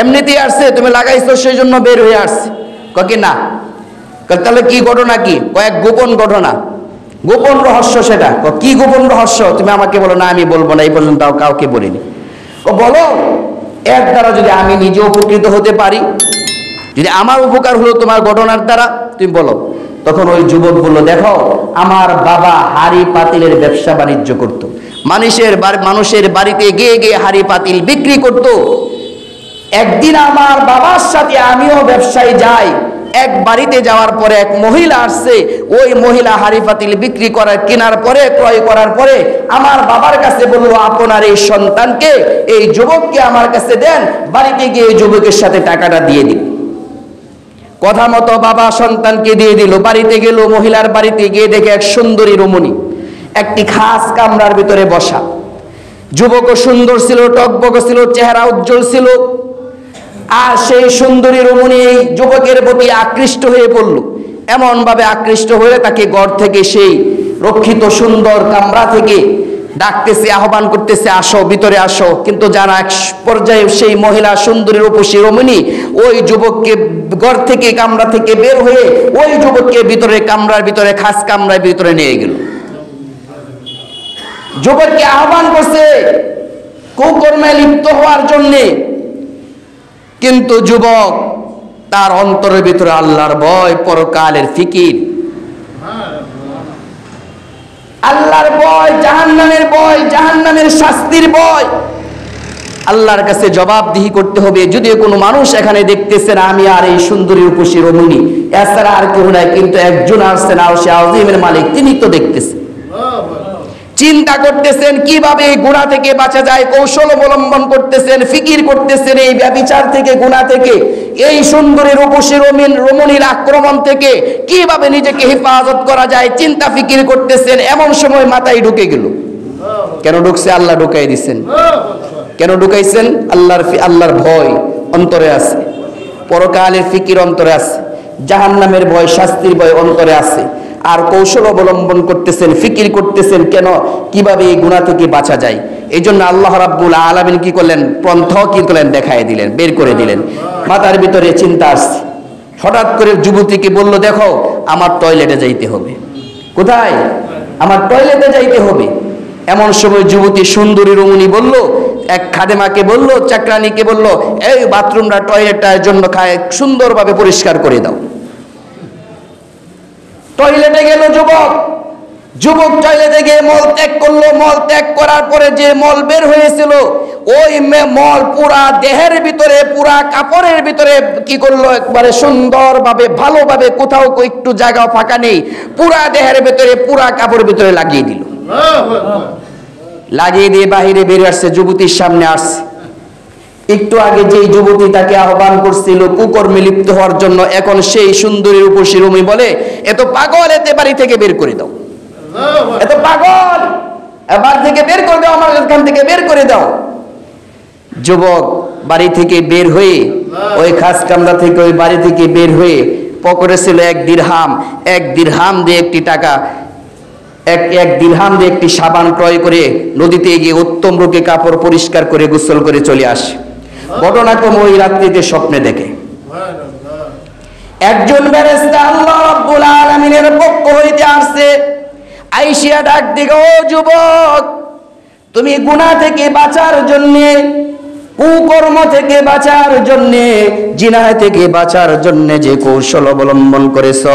এমনিতেই আসছে, তুমি লাগাইছো সেই জন্য বের হয়ে আসছে। কি না? তাহলে কি ঘটনা? কি কয়েক গোপন ঘটনা, গোপন রহস্য। সেটা কি গোপন রহস্য? তুমি আমাকে বলো। না, আমি বলবো না, এই পর্যন্ত কাউকে বলিনি। বলো, এর দ্বারা যদি আমি নিজে উপকৃত হতে পারি, যদি আমার উপকার হলো তোমার ঘটনার দ্বারা, তুমি বলো। তখন ওই যুবক বললো, দেখো আমার বাবা হাড়ি পাতিলের ব্যবসা বাণিজ্য করত, মানুষের বাড়িতে গিয়ে গিয়ে হাড়ি পাতিল বিক্রি করত। একদিন আমার বাবার সাথে আমিও ব্যবসায় যাই। এক বাড়িতে যাওয়ার পরে এক মহিলা আসছে। ওই মহিলা হাড়ি পাতিল বিক্রি করার কেনার পরে, ক্রয় করার পরে আমার বাবার কাছে বললো, আপনার এই সন্তানকে, এই যুবককে আমার কাছে দেন, বাড়িতে গিয়ে এই যুবকের সাথে টাকাটা দিয়ে দিন। কথা মতো বাবা সন্তানকে দিয়ে দিল। বাড়িতে গেল, মহিলার বাড়িতে গিয়ে দেখে এক সুন্দরী রমণী একটি খাস কামরার ভিতরে বসা। যুবকও সুন্দর ছিল, টকবক ছিল, চেহারা উজ্জ্বল ছিল। আর সেই সুন্দরী রমণী এই যুবকের প্রতি আকৃষ্ট হয়ে পড়ল। এমন ভাবে আকৃষ্ট হয়ে তাকে ঘর থেকে, সেই রক্ষিত সুন্দর কামরা থেকে ডাকতেছে, আহ্বান করতেছে, আসো, ভিতরে আসো। কিন্তু জানা এক পর্যায়ে সেই মহিলা সুন্দরী রূপসী রমণী ওই যুবককে ঘর থেকে, কামরা থেকে বের হয়ে ওই যুবককে ভিতরে, কামরার ভিতরে, খাস কামরার ভিতরে নিয়ে গেল। যুবককে আহ্বান করছে কুকর্মে লিপ্ত হওয়ার জন্যে, কিন্তু যুবক তার অন্তরের ভিতরে আল্লাহর ভয়, পরকালের ফিকির, আল্লাহর ভয়, জাহান্নামের ভয়, জাহান্নামের শাস্তির ভয়। আল্লাহর কাছে জবাবদিহি করতে হবে। যদিও কোনো মানুষ এখানে দেখতেছেন আমি আর এই সুন্দরী রূপসী রমণী, এছাড়া আর কেউ নাই, কিন্তু একজন আসছেন আরশে আজিমের মালিক, তিনি তো দেখতেছেন, চিন্তা করতেছেন কিভাবে এই গুনাহ থেকে বাঁচা যায়, কৌশল অবলম্বন করতেছেন, ফিকির করতেছেন এই ব্যভিচার থেকে, গুনাহ থেকে, এই সুন্দরী রূপসী রমণীর আক্রমণ থেকে কিভাবে নিজেকে হেফাজত করা যায়, চিন্তা ফিকির করতেছেন। এমন সময় মাথায় ঢুকে গেল। কেন ঢুকছে? আল্লাহ ঢুকাই দিচ্ছেন। কেন ঢুকাইছেন? আল্লাহর ভয় অন্তরে আছে, পরকালের ফিকির অন্তরে আছে, জাহান্নামের ভয়, শাস্তির ভয় অন্তরে আছে। আর কৌশল অবলম্বন করতেছেন, ফিকির করতেছেন, কেন কিভাবে এই গুনাহ থেকে বাঁচা যায়। এই জন্য আল্লাহ রাব্বুল আলামিন কি করলেন? পন্থা কি করলেন? দেখাই দিলেন, বের করে দিলেন। মাথার ভিতরে চিন্তা আসছে। হঠাৎ করে যুবতীকে বলল, দেখো আমার টয়লেটে যাইতে হবে। কোথায়? আমার টয়লেটে যাইতে হবে। এমন সময় যুবতী সুন্দরী রমণী বলল, এক খাদেমাকে বলল, চাকরানিকে বলল, এই বাথরুমটা, টয়লেটটার জন্য সুন্দরভাবে পরিষ্কার করে দাও। টয়লেটে গেল যুবক টয়লেটে গিয়ে মল ত্যাগ করলো। মল ত্যাগ করার পরে যে মল বের হয়েছিল, ওই মল পুরা দেহের ভিতরে, পুরা কাপড়ের ভিতরে কি করলো? একবারে সুন্দরভাবে, ভালোভাবে, কোথাও একটু জায়গা ফাঁকা নেই, পুরা দেহের ভিতরে, পুরা কাপড়ের ভিতরে লাগিয়ে দিল। লাগিয়ে দিয়ে বাহিরে বের আসছে, যুবতীর সামনে আসছে। একটু আগে যেই যুবতী তাকে আহ্বান করছিল কুকর্মে লিপ্ত হওয়ার জন্য, এখন সেই সুন্দরী রূপসী রমণী বলে, এত পাগল, এতে বাড়ি থেকে বের করে দাও, এত পাগল, বাড়ি থেকে বের করে দাও, আমার এখান থেকে বের করে দাও। যুবক বাড়ি থেকে বের হয়ে, ওই খাস কামরা থেকে, ওই বাড়ি থেকে বের হয়ে পকেটে ছিল 1 দিরহাম। 1 দিরহাম দিয়ে একটি টাকা, এক দিরহাম দিয়ে একটি সাবান ক্রয় করে নদীতে গিয়ে উত্তম রূপে কাপড় পরিষ্কার করে গোসল করে চলে আসে। ঘটনাক্রমে ওই রাত্রিতে স্বপ্নে দেখে একজন ফেরেশতা আল্লাহ রাব্বুল আলামিনের পক্ষ হইতে আসছে। আইসিয়া ডাক দিকে, ও যুবক, তুমি গুনাহ থেকে বাঁচার জন্য, কুকর্ম থেকে বাঁচার জন্য, জিনা থেকে বাঁচার জন্য যে কৌশল অবলম্বন করেছো,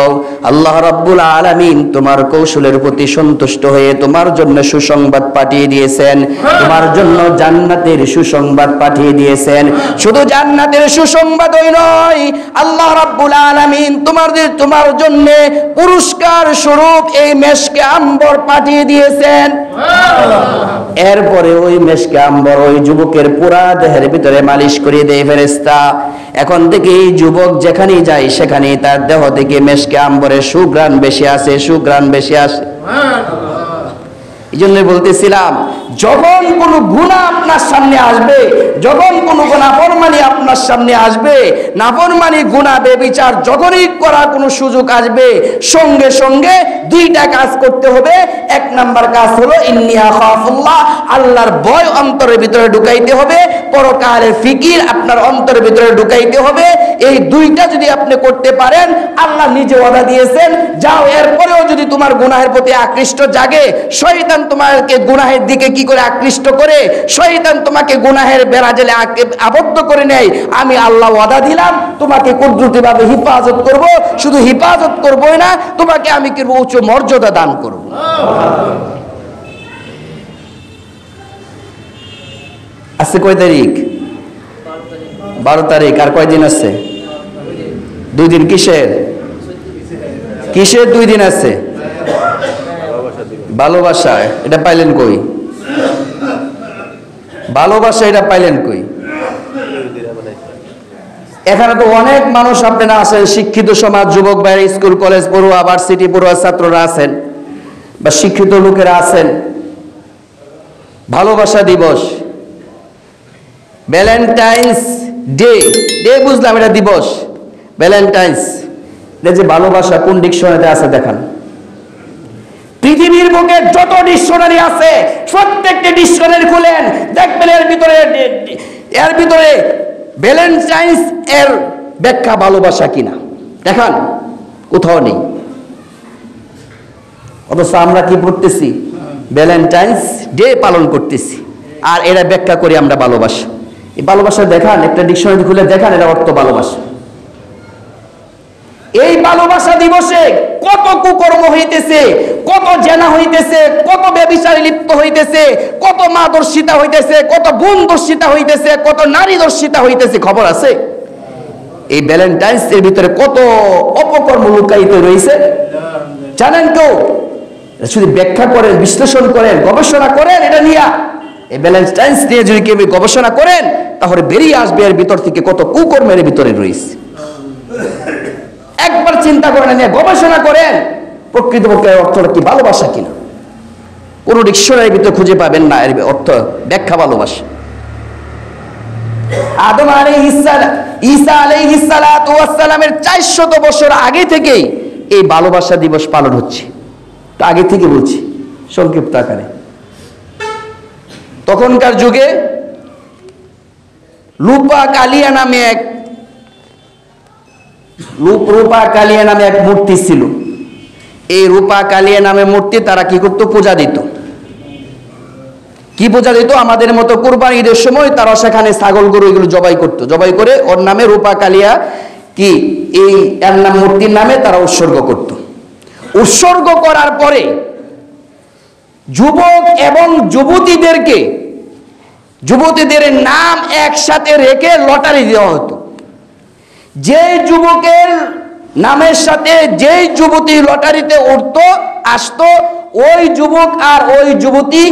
আল্লাহ রাব্বুল আলামিন তোমার কৌশলের প্রতি সন্তুষ্ট হয়ে তোমার জন্য সুসংবাদ পাঠিয়ে দিয়েছেন। তোমার জন্য জান্নাতের সুসংবাদ পাঠিয়ে দিয়েছেন। শুধু জান্নাতের সুসংবাদই নয়, আল্লাহ রাব্বুল আলামিন তোমার জন্য পুরস্কার স্বরূপ এই মেশকে আম্বর পাঠিয়ে দিয়েছেন। এরপরে ওই মেশকে আম্বর ওই যুবকের পুরা দেহের ভিতরে মালিশ করে দেয় ফেরেশতা। এখন থেকে এই যুবক যেখানেই যায় সেখানেই তার দেহ থেকে মেশকে আম্বরের সুঘ্রাণ বেশি আসে, সুঘ্রাণ বেশি আসে। এই জন্য বলতেছিলাম, যখন কোনো গুনাহ আপনার সামনে আসবে, যখন কোনো নাফরমানি আপনার সামনে আসবে, নাফরমানি, গুনাহ, বেবিচার যখনই করার কোনো সুযোগ আসবে, সঙ্গে সঙ্গে 2টা কাজ করতে হবে। 1 নাম্বার কাজ হলো ইন্নী আখাফুল্লাহ, আল্লাহর ভয় অন্তরের ভিতরে ঢুকাইতে হবে। পরকালের ফিকির আপনার অন্তরের ভিতরে ঢুকাইতে হবে। এই 2টা যদি আপনি করতে পারেন, আল্লাহ নিজে ওয়াদা দিয়েছেন, যাও। এরপরেও যদি তোমার গুনাহের প্রতি আকৃষ্ট জাগে, শয়তান তোমাকে গুনাহের দিকে কি করে আকৃষ্ট করে, শয়তান তোমাকে গুনাহের বেড়াজালে আবদ্ধ করে নেয়, আমি আল্লাহ ওয়াদা দিলাম তোমাকে কুদরতিভাবে হিফাজত করব। শুধু হিফাজত করবই না, তোমাকে আমি কি উচ্চ মর্যাদা দান করব। আজকে কয় তারিখ? 12 তারিখ। আর কয়দিন আছে? 2 দিন। কিসের 2 দিন আছে? ভালোবাসা। এটা পাইলেন কই? ভালোবাসা এটা পাইলেন কই? এখানে তো অনেক মানুষ আপনারা আছেন, শিক্ষিত সমাজ, যুবক ভাইরা, স্কুল কলেজ পড়ুয়া, ভার্সিটি পড়ুয়া ছাত্ররা আছেন, বা শিক্ষিত লোকেরা আছেন। ভালোবাসা দিবস, ভ্যালেন্টাইন্স ডে, বুঝলাম এটা দিবস, ভ্যালেন্টাইন্স। যে ভালোবাসা কোন ডিকশনারিতে আছে দেখান। পৃথিবীর বুকে যত ডিকশনারি আছে প্রত্যেকটি ডিকশনারি খুলেন, দেখবেন এর ভিতরে ভ্যালেন্টাইন্স এর ব্যাখ্যা ভালোবাসা কিনা দেখান, কোথাও নেই। অথচ আমরা কি করতেছি? ভ্যালেন্টাইন্স ডে পালন করতেছি, আর এরা ব্যাখ্যা করি আমরা ভালোবাসা। এই ভালোবাসা দেখান, একটা ডিকশনারি খুলে দেখান এর অর্থ ভালোবাসা। এই ভালোবাসা দিবসে কত কুকর্ম হইতেছে, কত জেনা হইতেছে, কত ব্যভিচারে লিপ্ত হইতেছে, কত মা দর্শিতা হইতেছে, কত বোন দর্শিতা হইতেছে, কত নারী দর্শিতা হইতেছে, খবর আছে? এই ভ্যালেন্টাইন্স এর ভিতরে কত অপকর্ম লুকায়িত রয়েছে জানেন কেউ? শুধু ব্যাখ্যা করেন, বিশ্লেষণ করেন, গবেষণা করেন। এটা নিয়ে, এই ভ্যালেন্টাইন্স নিয়ে যদি কেউ গবেষণা করেন, তাহলে বেরিয়ে আসবে এর ভিতর থেকে কত কুকর্মের ভিতরে রয়েছে। একবার চিন্তা করেন, নিয়ে গবেষণা করেন প্রকৃতপক্ষে অর্থটা কি ভালোবাসা কিনা। কোন ডিকশনারির ভিতরে খুঁজে পাবেন না এর অর্থ, ব্যাখ্যা ভালোবাসা। আদম আলাইহিস সালাম, ঈসা আলাইহিস সালাতু ওয়াস সালামের 400 বছর আগে থেকেই এই ভালোবাসা দিবস পালন হচ্ছে। তো আগে থেকে বলছি সংক্ষিপ্ত আকারে। তখনকার যুগে রূপা কালিয়া নামে এক মূর্তি ছিল। এই রূপা কালিয়া নামে মূর্তি তারা কি করতো? পূজা দিত। কি পূজা দিত? আমাদের মতো কুরবানি ঈদের সময় তারা সেখানে ছাগল গরু এগুলো জবাই করতো। জবাই করে ওর নামে রূপা কালিয়া কি এই এর নাম মূর্তির নামে তারা উৎসর্গ করত। উৎসর্গ করার পরে যুবক এবং যুবতীদের নাম একসাথে রেখে লটারি দেওয়া হতো। যে যুবকের নামের সাথে যেই যুবতী লটারিতে উঠতো আসতো, ওই যুবক আর ওই যুবতী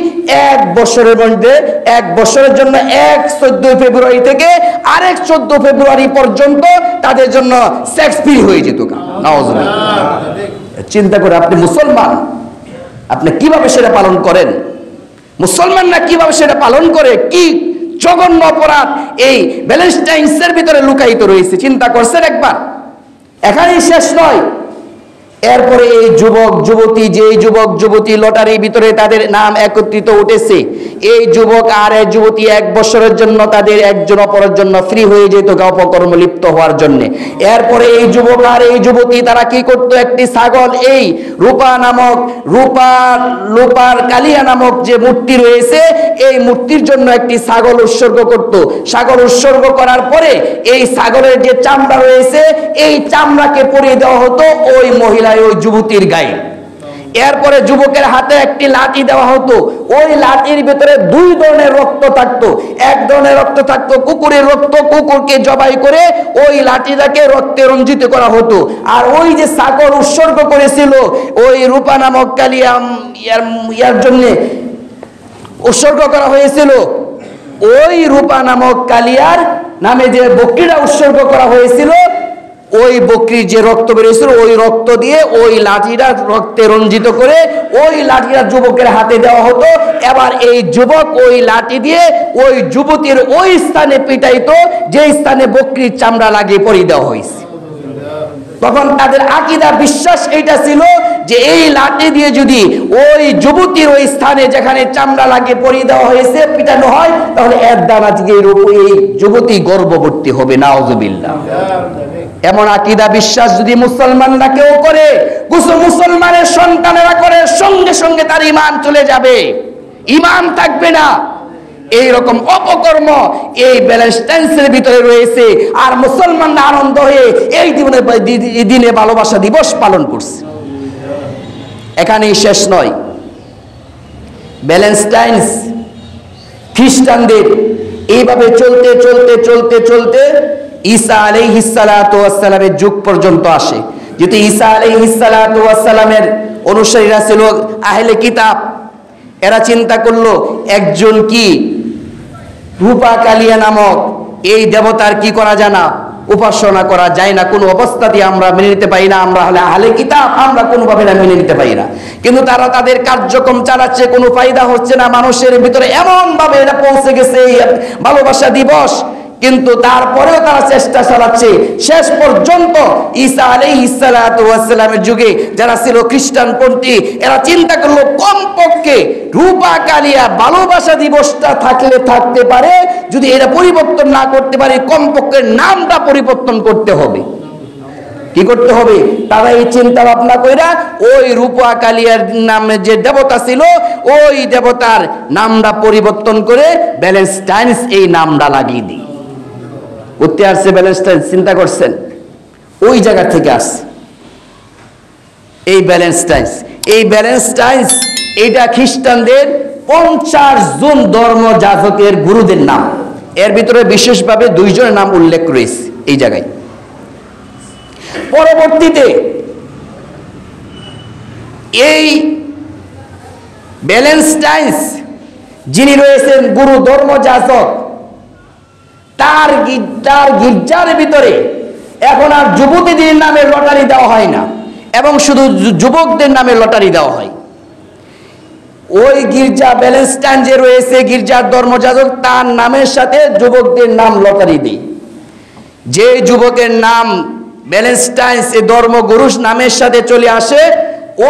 1 বছরের মধ্যে, 1 বছরের জন্য 14 ফেব্রুয়ারি থেকে আরেক 14 ফেব্রুয়ারি পর্যন্ত তাদের জন্য সেক্স ফ্রি হয়ে যেত। নাউজুবিল্লাহ। চিন্তা করে, আপনি মুসলমান, আপনি কিভাবে সেটা পালন করেন? মুসলমানরা কিভাবে সেটা পালন করে? কি জঘন্য অপরাধ এই ভ্যালেন্টাইন্সের ভিতরে লুকায়িত রয়েছে। চিন্তা করছেন একবার? এখানেই শেষ নয়, এরপরে এই যুবক যুবতী, যে যুবক যুবতী লটারির ভিতরে তাদের নাম একত্রিত উঠেছে, এই যুবক আর এই যুবতী 1 বছরের জন্য তাদের একজন অপরের জন্য ফ্রি হয়ে যেত অপকর্ম লিপ্ত হওয়ার জন্য। এরপরে এই যুবক আর এই যুবতী তারা কি করত, একটি ছাগল, এই রূপার কালিয়া নামক যে মূর্তি রয়েছে, এই মূর্তির জন্য একটি ছাগল উৎসর্গ করত। ছাগল উৎসর্গ করার পরে এই ছাগলের যে চামড়া রয়েছে, এই চামড়াকে পরিয়ে দেওয়া হতো ওই মহিলা, ওই যুবতীর গায়ে। এরপরে যুবকের হাতে একটি লাঠি দেওয়া হতো, ওই লাঠির ভিতরে 2 ধরনের রক্ত থাকতো। এক ধরনের রক্ত থাকতো কুকুরের রক্ত, কুকুরকে জবাই করে ওই লাঠিটাকে রক্তে রঞ্জিত করা হতো। আর ওই যে ছাগল উৎসর্গ করেছিল ওই রূপা নামক কালিয়া ইয়ার জন্য উৎসর্গ করা হয়েছিল, ওই রূপা নামক কালিয়ার নামে যে বকরিটা উৎসর্গ করা হয়েছিল, ওই বকরির যে রক্ত বেরিয়েছিল ওই রক্ত দিয়ে ওই লাঠিটা রক্তে রঞ্জিত করে ওই লাঠিটা যুবকের হাতে দেওয়া হতো। এবার এই যুবক ওই লাঠি দিয়ে ওই যুবতীর ওই স্থানে পিটাইতো যে স্থানে বকরির চামড়া লাগিয়ে পরিয়ে দেওয়া হয়েছে। তখন তাদের আকীদা বিশ্বাস এইটা ছিল যে এই লাঠি দিয়ে যদি ওই যুবতীর ওই স্থানে যেখানে চামড়া লাগিয়ে পরিয়ে দেওয়া হয়েছে পিটানো হয়, তাহলে এর দ্বারা এই যুবতী গর্ভবতী হবে। নাউযুবিল্লাহ। এমন আকীদা বিশ্বাস যদি মুসলমানরা কেউ করে, কিছু মুসলমানের সন্তানেরা করে, সঙ্গে সঙ্গে তার ঈমান চলে যাবে, ঈমান থাকবে না। এই রকম অপকর্ম এই ভ্যালেন্টাইন্সের ভিতরে রয়েছে। আর মুসলমানরা আনন্দ হয়ে এই দিনে ভালোবাসা দিবস পালন করছে। এখানেই শেষ নয়, ভ্যালেন্টাইন্স খ্রিস্টানদের এইভাবে চলতে চলতে চলতে চলতে ঈসা আলাইহিস সালাতু ওয়াস সালামের যুগ পর্যন্ত আসে। যেহেতু ঈসা আলাইহিস সালাতু ওয়াস সালামের অনুসারীরা ছিল আহলে কিতাব, এরা চিন্তা করলো একজন কি রূপা কালিয়া নামক এই দেবতার কি করা যায় না, উপাসনা করা যায় না, কোনো অবস্থাতেই আমরা মেনে নিতে পারি না। আমরা হলে আহলে কিতাব, আমরা কোনোভাবে না মেনে নিতে পারি না। কিন্তু তারা তাদের কার্যক্রম চালাচ্ছে, কোনো ফায়দা হচ্ছে না মানুষের ভিতরে, এমন ভাবে এটা পৌঁছে গেছে এই ভালোবাসা দিবস। কিন্তু তারপরেও তারা চেষ্টা চালাচ্ছে। শেষ পর্যন্ত ঈসা আলাইহিস সালাতু ওয়াস সালামের যুগে যারা ছিল খ্রিস্টানপন্থী, এরা চিন্তা করলো কমপক্ষে রূপা কালিয়া ভালোবাসা দিবসটা থাকতে পারে, যদি এটা পরিবর্তন না করতে পারে কমপক্ষে নামটা পরিবর্তন করতে হবে। কি করতে হবে? তারা এই চিন্তা ভাবনা কইরা ওই রূপা কালিয়ার নামে যে দেবতা ছিল ওই দেবতার নামটা পরিবর্তন করে ভ্যালেন্টাইন্স এই নামটা লাগিয়ে দিই। উঠতে আসছে ভ্যালেন্টাইন্স, চিন্তা করছেন? ওই জায়গা থেকে আসছে এই ভ্যালেন্টাইন্স। এই ভ্যালেন্টাইন্স এটা খ্রিস্টানদের 50 জন ধর্ম যাজকের গুরুদের নাম। এর ভিতরে বিশেষভাবে 2 জনের নাম উল্লেখ রয়েছে এই জায়গায়। পরবর্তীতে এই ভ্যালেন্টাইন্স যিনি রয়েছেন গুরু ধর্ম যাজক, তার গির্জার ভিতরে এখন আর যুবতীদের নামে লটারি দেওয়া হয় না, এবং শুধু যুবকদের নামে লটারি দেওয়া হয়। ওই গির্জা ভ্যালেন্টাইন যে রয়েছে গির্জার ধর্মযাজক, তার নামের সাথে যুবকদের নাম লটারি দেয়। যে যুবকের নাম ভ্যালেন্টাইন্স এই ধর্মগুরুর নামের সাথে চলে আসে,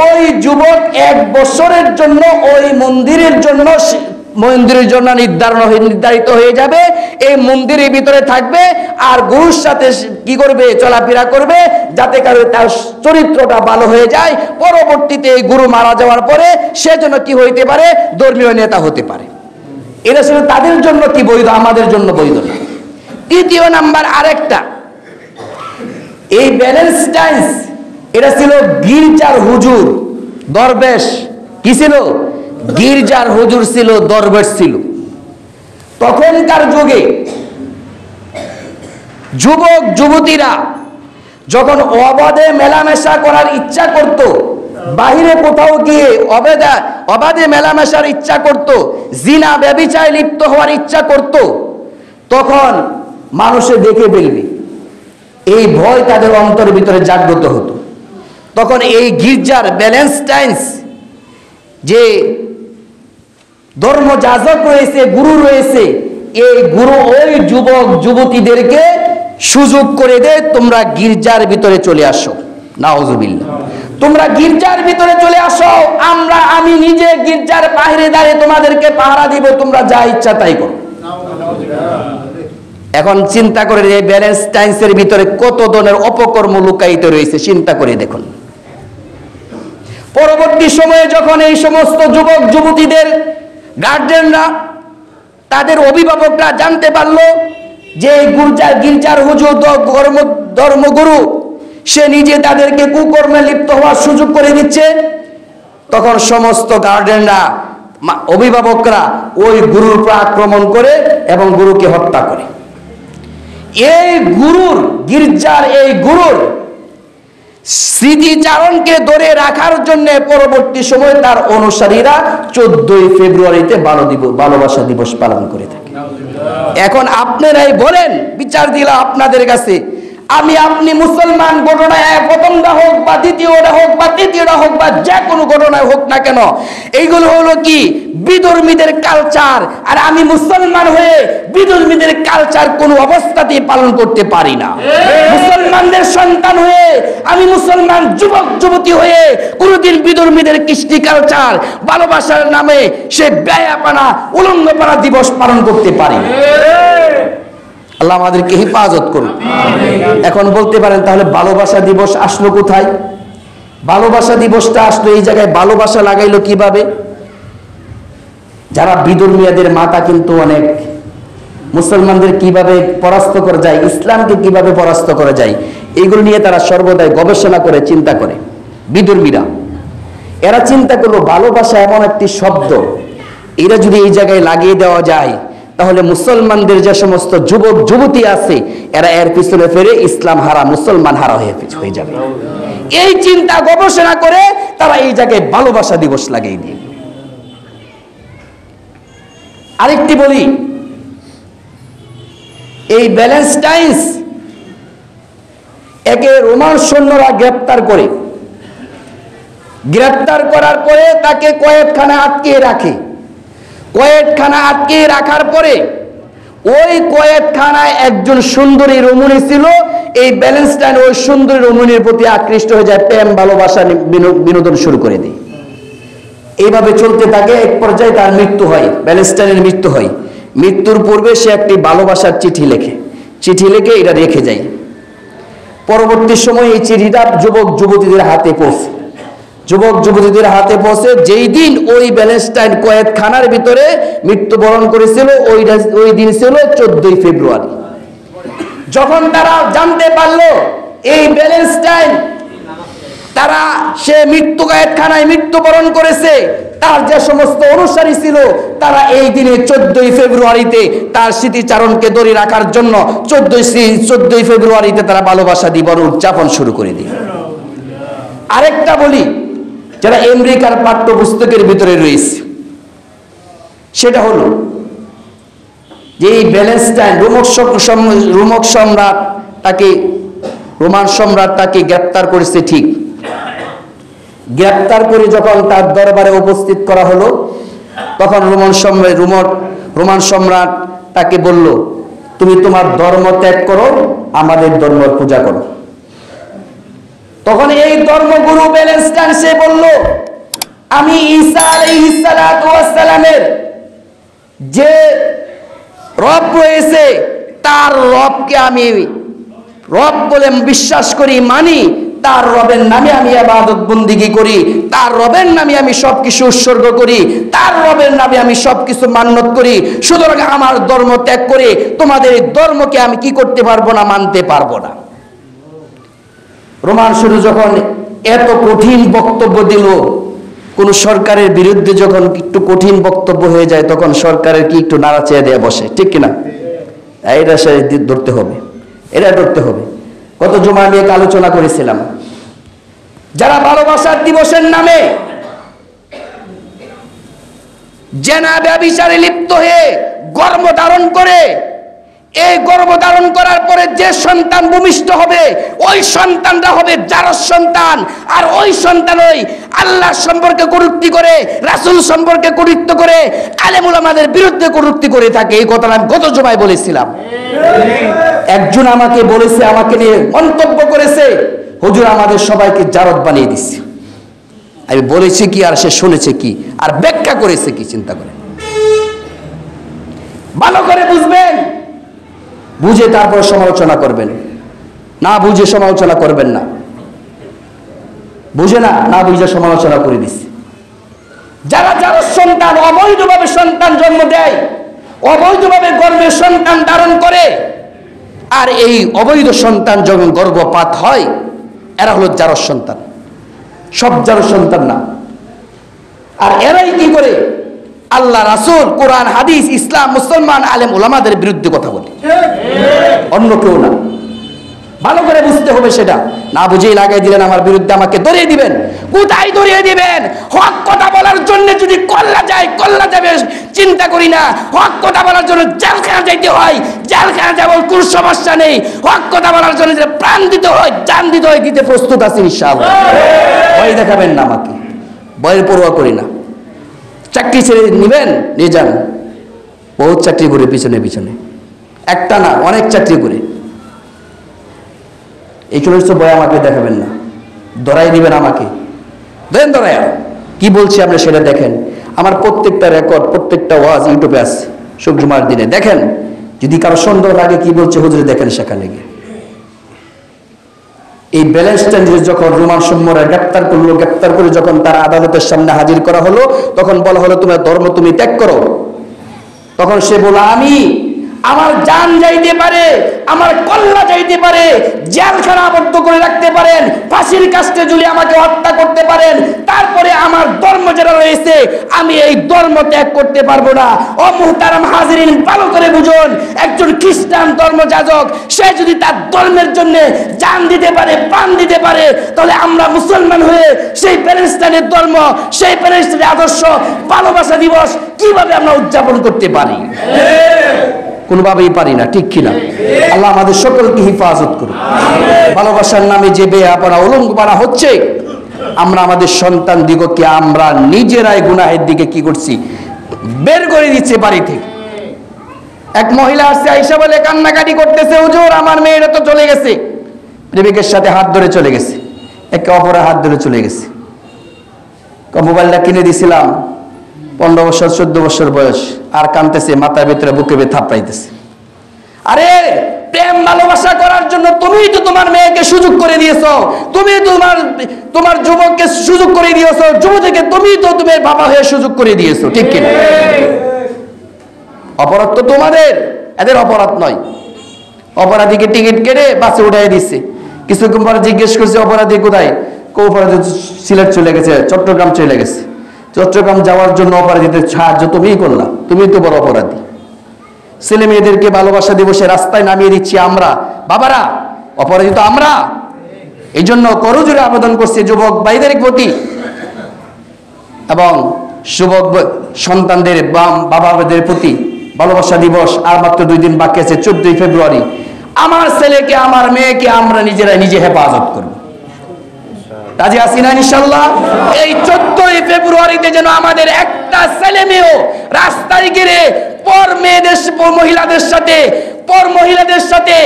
ওই যুবক 1 বছরের জন্য ওই মন্দিরের জন্য নির্ধারিত হয়ে যাবে। এই মন্দিরের ভিতরে থাকবে আর গুরুর সাথে কি করবে, চলাফেরা করবে, যাতে করে তার চরিত্রটা ভালো হয়ে যায়। পরবর্তীতে এই গুরু মারা যাওয়ার পরে সে যেন কি হইতে পারে, ধর্মীয় নেতা হতে পারে। এটা ছিল তাদের জন্য কি বৈধ, আমাদের জন্য বৈধ না। তৃতীয় নাম্বার আরেকটা, এই ভ্যালেন্টাইন্স এটা ছিল গির্জার হুজুর দরবেশ। কি ছিল? গির্জার হুজুর ছিল, দরবেশ ছিল। তখনকার যুগে যুবক যুবতীরা যখন অবাধে মেলামেশা করার ইচ্ছা করত, বাহিরে কোথাও গিয়ে অবাধে মেলামেশার ইচ্ছা করত, জিনা ব্যভিচারে লিপ্ত হওয়ার ইচ্ছা করত, তখন মানুষে দেখে ফেলবে, এই ভয় তাদের অন্তরের ভিতরে জাগ্রত হতো। তখন এই গির্জার ভ্যালেন্টাইন্স যে ধর্মযাজক রয়েছে, গুরু রয়েছে, এই গুরু ওই যুবক যুবতীদেরকে সুযোগ করে দেয়, তোমরা গির্জার ভিতরে চলে আসো। নাউজুবিল্লাহ। তোমরা গির্জার ভিতরে চলে আসো, আমি নিজে গির্জার বাইরে দাঁড়িয়ে তোমাদেরকে পাহারা দিব, তোমরা যা ইচ্ছা তাই করো। এখন চিন্তা করে, এই ব্যালেন্টাইন্সের ভিতরে কত ধরনের অপকর্ম লুকায়িত রয়েছে, চিন্তা করে দেখুন। পরবর্তী সময়ে যখন এই সমস্ত যুবক যুবতীদের গার্জেনরা, তাদের অভিভাবকরা জানতে পারলো যে গির্জার হুজুর ধর্মগুরু সে নিজে তাদেরকে কুকর্মে লিপ্ত হওয়ার সুযোগ করে দিচ্ছে, তখন সমস্ত গার্জেনরা, অভিভাবকরা ওই গুরুর উপর আক্রমণ করে এবং গুরুকে হত্যা করে। এই গুরুর, গির্জার এই গুরুর স্মৃতিচারণকে ধরে রাখার জন্য পরবর্তী সময় তার অনুসারীরা 14ই ফেব্রুয়ারিতে ভালোবাসা দিবস পালন করে থাকে। এখন আপনারাই বলেন, বিচার দিলাম আপনাদের কাছে, আপনি মুসলমান, ঘটনায় প্রথমটা হোক বা দ্বিতীয়টা হোক বা তৃতীয়টা হোক বা যে কোনো ঘটনায় হোক না কেন, এইগুলো হলো কি বিধর্মীদের কালচার। আর আমি মুসলমান হয়ে বিধর্মীদের কালচার কোনো অবস্থাতেই পালন করতে পারি না। মুসলমানদের সন্তান হয়ে, আমি মুসলমান যুবক যুবতী হয়ে কোনোদিন বিধর্মীদের কৃষ্টি কালচার, ভালোবাসার নামে সে ব্যয়াপানা, উলঙ্গপানা দিবস পালন করতে পারি না। আল্লাহ আমাদেরকে হেফাজত করুন। এখন বলতে পারেন, তাহলে ভালোবাসা দিবস আসলো কোথায়? ভালোবাসা দিবসটা আসলো এই জায়গায়, ভালোবাসা লাগাইলো কিভাবে? যারা বিধর্মীদের মাথা কিন্তু অনেক, মুসলমানদের কিভাবে পরাস্ত করা যায়, ইসলামকে কিভাবে পরাস্ত করা যায়, এইগুলো নিয়ে তারা সর্বদাই গবেষণা করে, চিন্তা করে। বিধর্মীরা এরা চিন্তা করলো, ভালোবাসা এমন একটি শব্দ, এরা যদি এই জায়গায় লাগিয়ে দেওয়া যায়, তাহলে মুসলমানদের যে সমস্ত যুবক যুবতী আছে, এরা এর পিছনে ফিরে ইসলাম হারা, মুসলমান হারা হয়ে যাবে। এই চিন্তা গবেষণা করে তারা এই জায়গায় ভালোবাসা দিবস লাগিয়ে দিয়ে। আরেকটি বলি, এই ব্যালেন্টাইন্স একে রোমান সৈন্যরা গ্রেপ্তার করে, গ্রেপ্তার করার পরে তাকে কয়েদখানা আটকে রাখে। কয়েদখানা আটকে রাখার পরে ওই কয়েদখানায় একজন সুন্দরী রমণী ছিল। এই ব্যালেন্টাইন ওই সুন্দরী রমণীর প্রতি আকৃষ্ট হয়ে যায়, প্রেম ভালোবাসা বিনোদন শুরু করে দেয়। এইভাবে চলতে থাকে, এক পর্যায়ে তার মৃত্যু হয়, ব্যালেন্টাইনের মৃত্যু হয়। মৃত্যুর পূর্বে সে একটি ভালোবাসার চিঠি লেখে, চিঠি লিখে এটা রেখে যায়। পরবর্তী সময় এই চিঠিটা যুবক যুবতীদের হাতে পৌঁছে, যুবক যুবতীদের হাতে পৌঁছে যেই দিন ওই ব্যালেন্টাইন কয়েদখানার ভিতরে মৃত্যুবরণ করেছিল, ওই দিন ছিল 14ই ফেব্রুয়ারি। যখন তারা জানতে পারলো এই ব্যালেন্টাইন সে মৃত্যু কয়েদখানায় মৃত্যুবরণ করেছে, তার যে সমস্ত অনুসারী ছিল তারা এই দিনে 14ই ফেব্রুয়ারিতে তার স্মৃতিচারণকে ধরে রাখার জন্য 14ই ফেব্রুয়ারিতে তারা ভালোবাসা দিবস উদযাপন শুরু করে দিল। আরেকটা বলি, যারা আমেরিকার পাঠ্যপুস্তকের ভিতরে রয়েছে, সেটা হলো যে এই ব্যালেন্টাইন রোমান সম্রাট তাকে গ্রেপ্তার করেছে। ঠিক গ্রেপ্তার করে যখন তার দরবারে উপস্থিত করা হলো, তখন রোমান সম্রাট তাকে বলল, তুমি তোমার ধর্ম ত্যাগ করো, আমাদের ধর্ম পূজা করো। তখন এই ধর্মগুরু ব্যালেন্টাইন সে বলল, আমি ঈসা আলাইহিস সালাতু ওয়াস সালামের যে রব রয়েছে, তার রবকে আমি রব বলে বিশ্বাস করি, মানি। তার রবের নামে আমি ইবাদত বন্দেগী করি, তার রবের নামে আমি সবকিছু উৎসর্গ করি, তার রবের নামে আমি সবকিছু মান্যত করি। সুতরাং আমার ধর্ম ত্যাগ করে তোমাদের এই ধর্মকে আমি কি করতে পারবো না, মানতে পারবো না। রোমান শুরু যখন এত কঠিন বক্তব্য দিল, কোন সরকারের বিরুদ্ধে যখন একটু কঠিন বক্তব্য হয়ে যায়, তখন সরকারের কি একটু নাড়াচাড়া দেয়া বসে, ঠিক কিনা? এটা সে ধরতে হবে, এটা ধরতে হবে। গত জুমা আমি এক আলোচনা করেছিলাম, যারা ভালোবাসার দিবসের নামে জেনা ব্যভিচারে লিপ্ত হয়ে গর্ভ ধারণ করে, এই গর্ভ ধারণ করার পরে যে সন্তান ভূমিষ্ঠ হবে ওই সন্তানরা হবে জারজ সন্তান। আর ওই সন্তান ওই আল্লাহ সম্পর্কে কটূক্তি করে, রাসূল সম্পর্কে কটূক্তি করে, আলেম উলামাদের বিরুদ্ধে কটূক্তি করে থাকে। এই কথাটা আমি গত জুমায় বলেছিলাম। একজন আমাকে বলেছে, আমাকে নিয়ে মন্তব্য করেছে, হুজুর আমাদের সবাইকে জারদ বানিয়ে দিচ্ছে। আমি বলেছি কি আর সে শুনেছে কি আর ব্যাখ্যা করেছে কি, চিন্তা করে ভালো করে বুঝবেন, বুঝে তারপর সমালোচনা করবেন, না বুঝে সমালোচনা করবেন না। বুঝে না বুঝে সমালোচনা করে দিচ্ছে। যারা যারা সন্তান অবৈধভাবে সন্তান জন্ম দেয়, অবৈধভাবে গর্ভে সন্তান ধারণ করে, আর এই অবৈধ সন্তান যখন গর্ভপাত হয়, এরা হলো জারজ সন্তান। সব জারজ সন্তান না। আর এরাই কি করে? আল্লাহ, রাসূল, কোরআন, হাদিস, ইসলাম, মুসলমান, আলেম ওলামাদের বিরুদ্ধে কথা বলে, অন্য কেউ না। ভালো করে বুঝতে হবে সেটা। না বুঝেই লাগাই দিলেন আমার বিরুদ্ধে, আমাকে ধরিয়ে দিবেন। কোথায় ধরিয়ে দিবেন? হক কথা বলার জন্য যদি কল্লা যাবে চিন্তা করি না। হক কথা বলার জন্য জেলখানা যাইতে হয়, জেলখানা যাব, কোনো সমস্যা নেই। হক কথা বলার জন্য যে প্রাণ দিতে হয়, জান দিতে হয়, দিতে প্রস্তুত আছি ইনশাআল্লাহ। ভয় দেখাবেন না আমাকে, ভয়ের পরোয়া করি না। চাকরি ছেড়ে নিবেন, নিয়ে যান। বহুত চাকরি করে পিছনে পিছনে, একটা না অনেক চাকরি করে। এই সমস্ত ভয় আমাকে দেখাবেন না, ধরাই দিবেন আমাকে। দেন ধরাইয়া কি বলছি আপনি সেটা দেখেন। আমার প্রত্যেকটা রেকর্ড, প্রত্যেকটা ওয়াজ ইউটিউবে আছে, সব জুমার দিনে দেখেন। যদি কারো সন্দেহ লাগে কি বলছে হুজুরে, দেখেন সেখানে গিয়ে। এই ব্যালেন্সটাইন যখন রোমান সম্রাট গ্রেপ্তার করলো, গ্রেপ্তার করে যখন তার আদালতের সামনে হাজির করা হলো, তখন বলা হলো তোমার ধর্ম তুমি ত্যাগ করো। তখন সে বলল, আমি, আমার জান যাইতে পারে, আমার কল্লা যাইতে পারে, জেলখানা আবদ্ধ করে রাখতে পারেন, ফাঁসির কাস্টে ঝুলিয়ে আমাকে হত্যা করতে পারেন, তারপরে আমার ধর্ম যেটা রয়েছে আমি এই ধর্ম ত্যাগ করতে পারবো না। ও মুহতারাম হাজিরিন, ভালো করে বুঝুন, একজন খ্রিস্টান ধর্মযাজক সে যদি তার ধর্মের জন্য জান দিতে পারে, প্রাণ দিতে পারে, তাহলে আমরা মুসলমান হয়ে সেই প্যালেস্টাইনের ধর্ম, সেই প্যালেস্টাইনের আদর্শ, ভালোবাসা দিবস কিভাবে আমরা উদযাপন করতে পারি? কোনোভাবেই পারি না, ঠিক কিনা? আল্লাহ আমাদের সকলকে হিফাজত করুন। ভালোবাসার নামে যে বেয়াপনা উলঙ্গপানা হচ্ছে, আমরা আমাদের সন্তান দিগকে আমরা নিজেরাই গুনাহের দিকে কি করছি, বের করে দিচ্ছে বাড়ি থেকে। এক মহিলা আসছে, আয়েশা বলে কান্নাকাটি করতেছে, হুজুর আমার মেয়েরা তো চলে গেছে, প্রেমিকের সাথে হাত ধরে চলে গেছে, একে অপরের হাত ধরে চলে গেছে। মোবাইলটা কিনে দিছিলাম, 15 বছর 14 বছর বয়স, আর কাঁদতেছে, মাথার ভিতরে বুকে থাপড়াইতেছে। আরে প্রেম ভালোবাসা করার জন্য তুমিই তো তোমার মেয়েকে সুযোগ করে দিয়েছো, তুমি তোমার যুবককে সুযোগ করে দিয়েছো, যুবতীকে তুমি তো তোমার বাবা হয়ে সুযোগ করে দিয়েছো, ঠিক কিনা? অপরাধ তো তোমাদের, এদের অপরাধ নয়। অপরাধীকে টিকিট কেটে বাসে উঠাই দিচ্ছে। কিছুক্ষণ পরে জিজ্ঞেস করছে অপরাধী কোথায়? অপরাধী সিলেট চলে গেছে, চট্টগ্রাম চলে গেছে। চট্টগ্রাম যাওয়ার জন্য অপরাধীদের সাহায্য তুমিই করলা, তুমি তো বড় অপরাধী। ছেলে মেয়েদেরকে ভালোবাসা দিবসে রাস্তায় নামিয়ে দিচ্ছি আমরা, বাবারা, অপরাধী তো আমরা। এই জন্য করজোরে আবেদন করছি যুবক ভাইদের প্রতি এবং যুবক সন্তানদের বাবাদের প্রতি, ভালোবাসা দিবস আর মাত্র 2 দিন বাকি আছে, 14 ফেব্রুয়ারি। আমার ছেলেকে, আমার মেয়েকে আমরা নিজেরাই নিজে হেফাজত করব। রাজি আছি না ইনশাআল্লাহ? এই 14 ফেব্রুয়ারিতে যেন আমাদের একটা ছেলে মেয়েও রাস্তায় গিয়ে পর মহিলাদের সাথে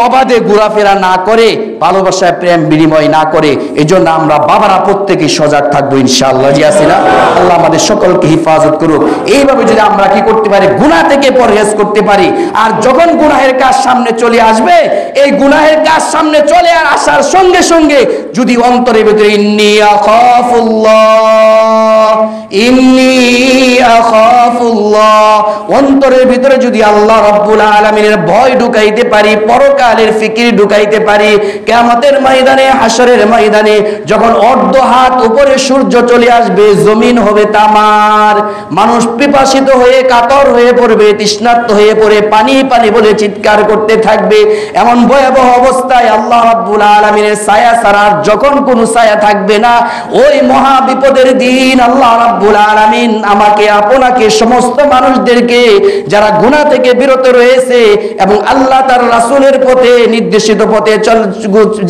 অবাধে ঘোরাফেরা না করে, ভালোবাসায় প্রেম বিনিময় না করে। এই জন্য আমরা বাবারা প্রত্যেকেই সজাগ থাকবো ইনশাআল্লাহ। জি আছি না? আল্লাহ আমাদের সকলকে হিফাজত করুক। এইভাবে যদি আমরা কি করতে পারি, গুনাহ থেকে পরহেজ করতে পারি। আর যখন গুনাহের কাজ সামনে চলে আসবে, এই গুনাহের কাজ সামনে চলে আসার সঙ্গে সঙ্গে যদি অন্তরের ভিতরে ইন্নী আখাফুল্লাহ, অন্তরের ভিতরে যদি আল্লাহ রাব্বুল আলামিনের ভয় ঢুকাইতে পারি, পরকালের ফিকির ঢুকাইতে পারি, কিয়ামতের ময়দানে, হাসরের ময়দানে যখন অর্ধ হাত উপরে সূর্য চলে আসবে, জমিন হবে তামার, মানুষ পিপাসিত হয়ে কাতর হয়ে পড়বে, তৃষ্ণার্ত হয়ে পড়ে পানি পানি বলে চিৎকার করতে থাকবে। এমন ভয়াবহ অবস্থায় আল্লাহ রাব্বুল আলামিনের ছায়া ছাড়া যখন কোনো ছায়া থাকবে না, ওই মহা বিপদের দিন আল্লাহ রাব্বুল আলামিন আমাকে আপনাকে সমস্ত মানুষ উম্মতদেরকে যারা গুনাহ থেকে বিরত রয়েছে এবং আল্লাহ তার রাসূলের পথে নির্দেশিত পথে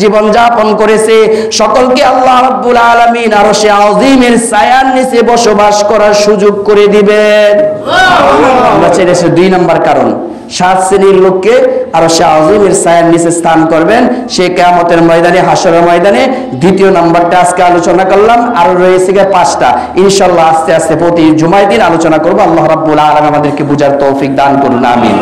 জীবন যাপন করেছে, সকলকে আল্লাহ রাব্বুল আলামিন আরশে আযীমের ছায়ার নিচে বসবাস করার সুযোগ করে দিবেন। আমরা চেয়েছি 2 নম্বর কারণ, 7 শ্রেণীর লোককে আরশে আযীমের ছায়ার নিচে স্থান করবেন সে কিয়ামতের ময়দানে, হাসরের ময়দানে। দ্বিতীয় নাম্বারটা আজকে আলোচনা করলাম, আরো রয়েছে 5টা। ইনশাআল্লাহ আস্তে আস্তে প্রতি জুমায় দিন আলোচনা করব। আল্লাহ রাব্বুল আলামিন আমাদেরকে বুঝার তৌফিক দান করুন, আমিন।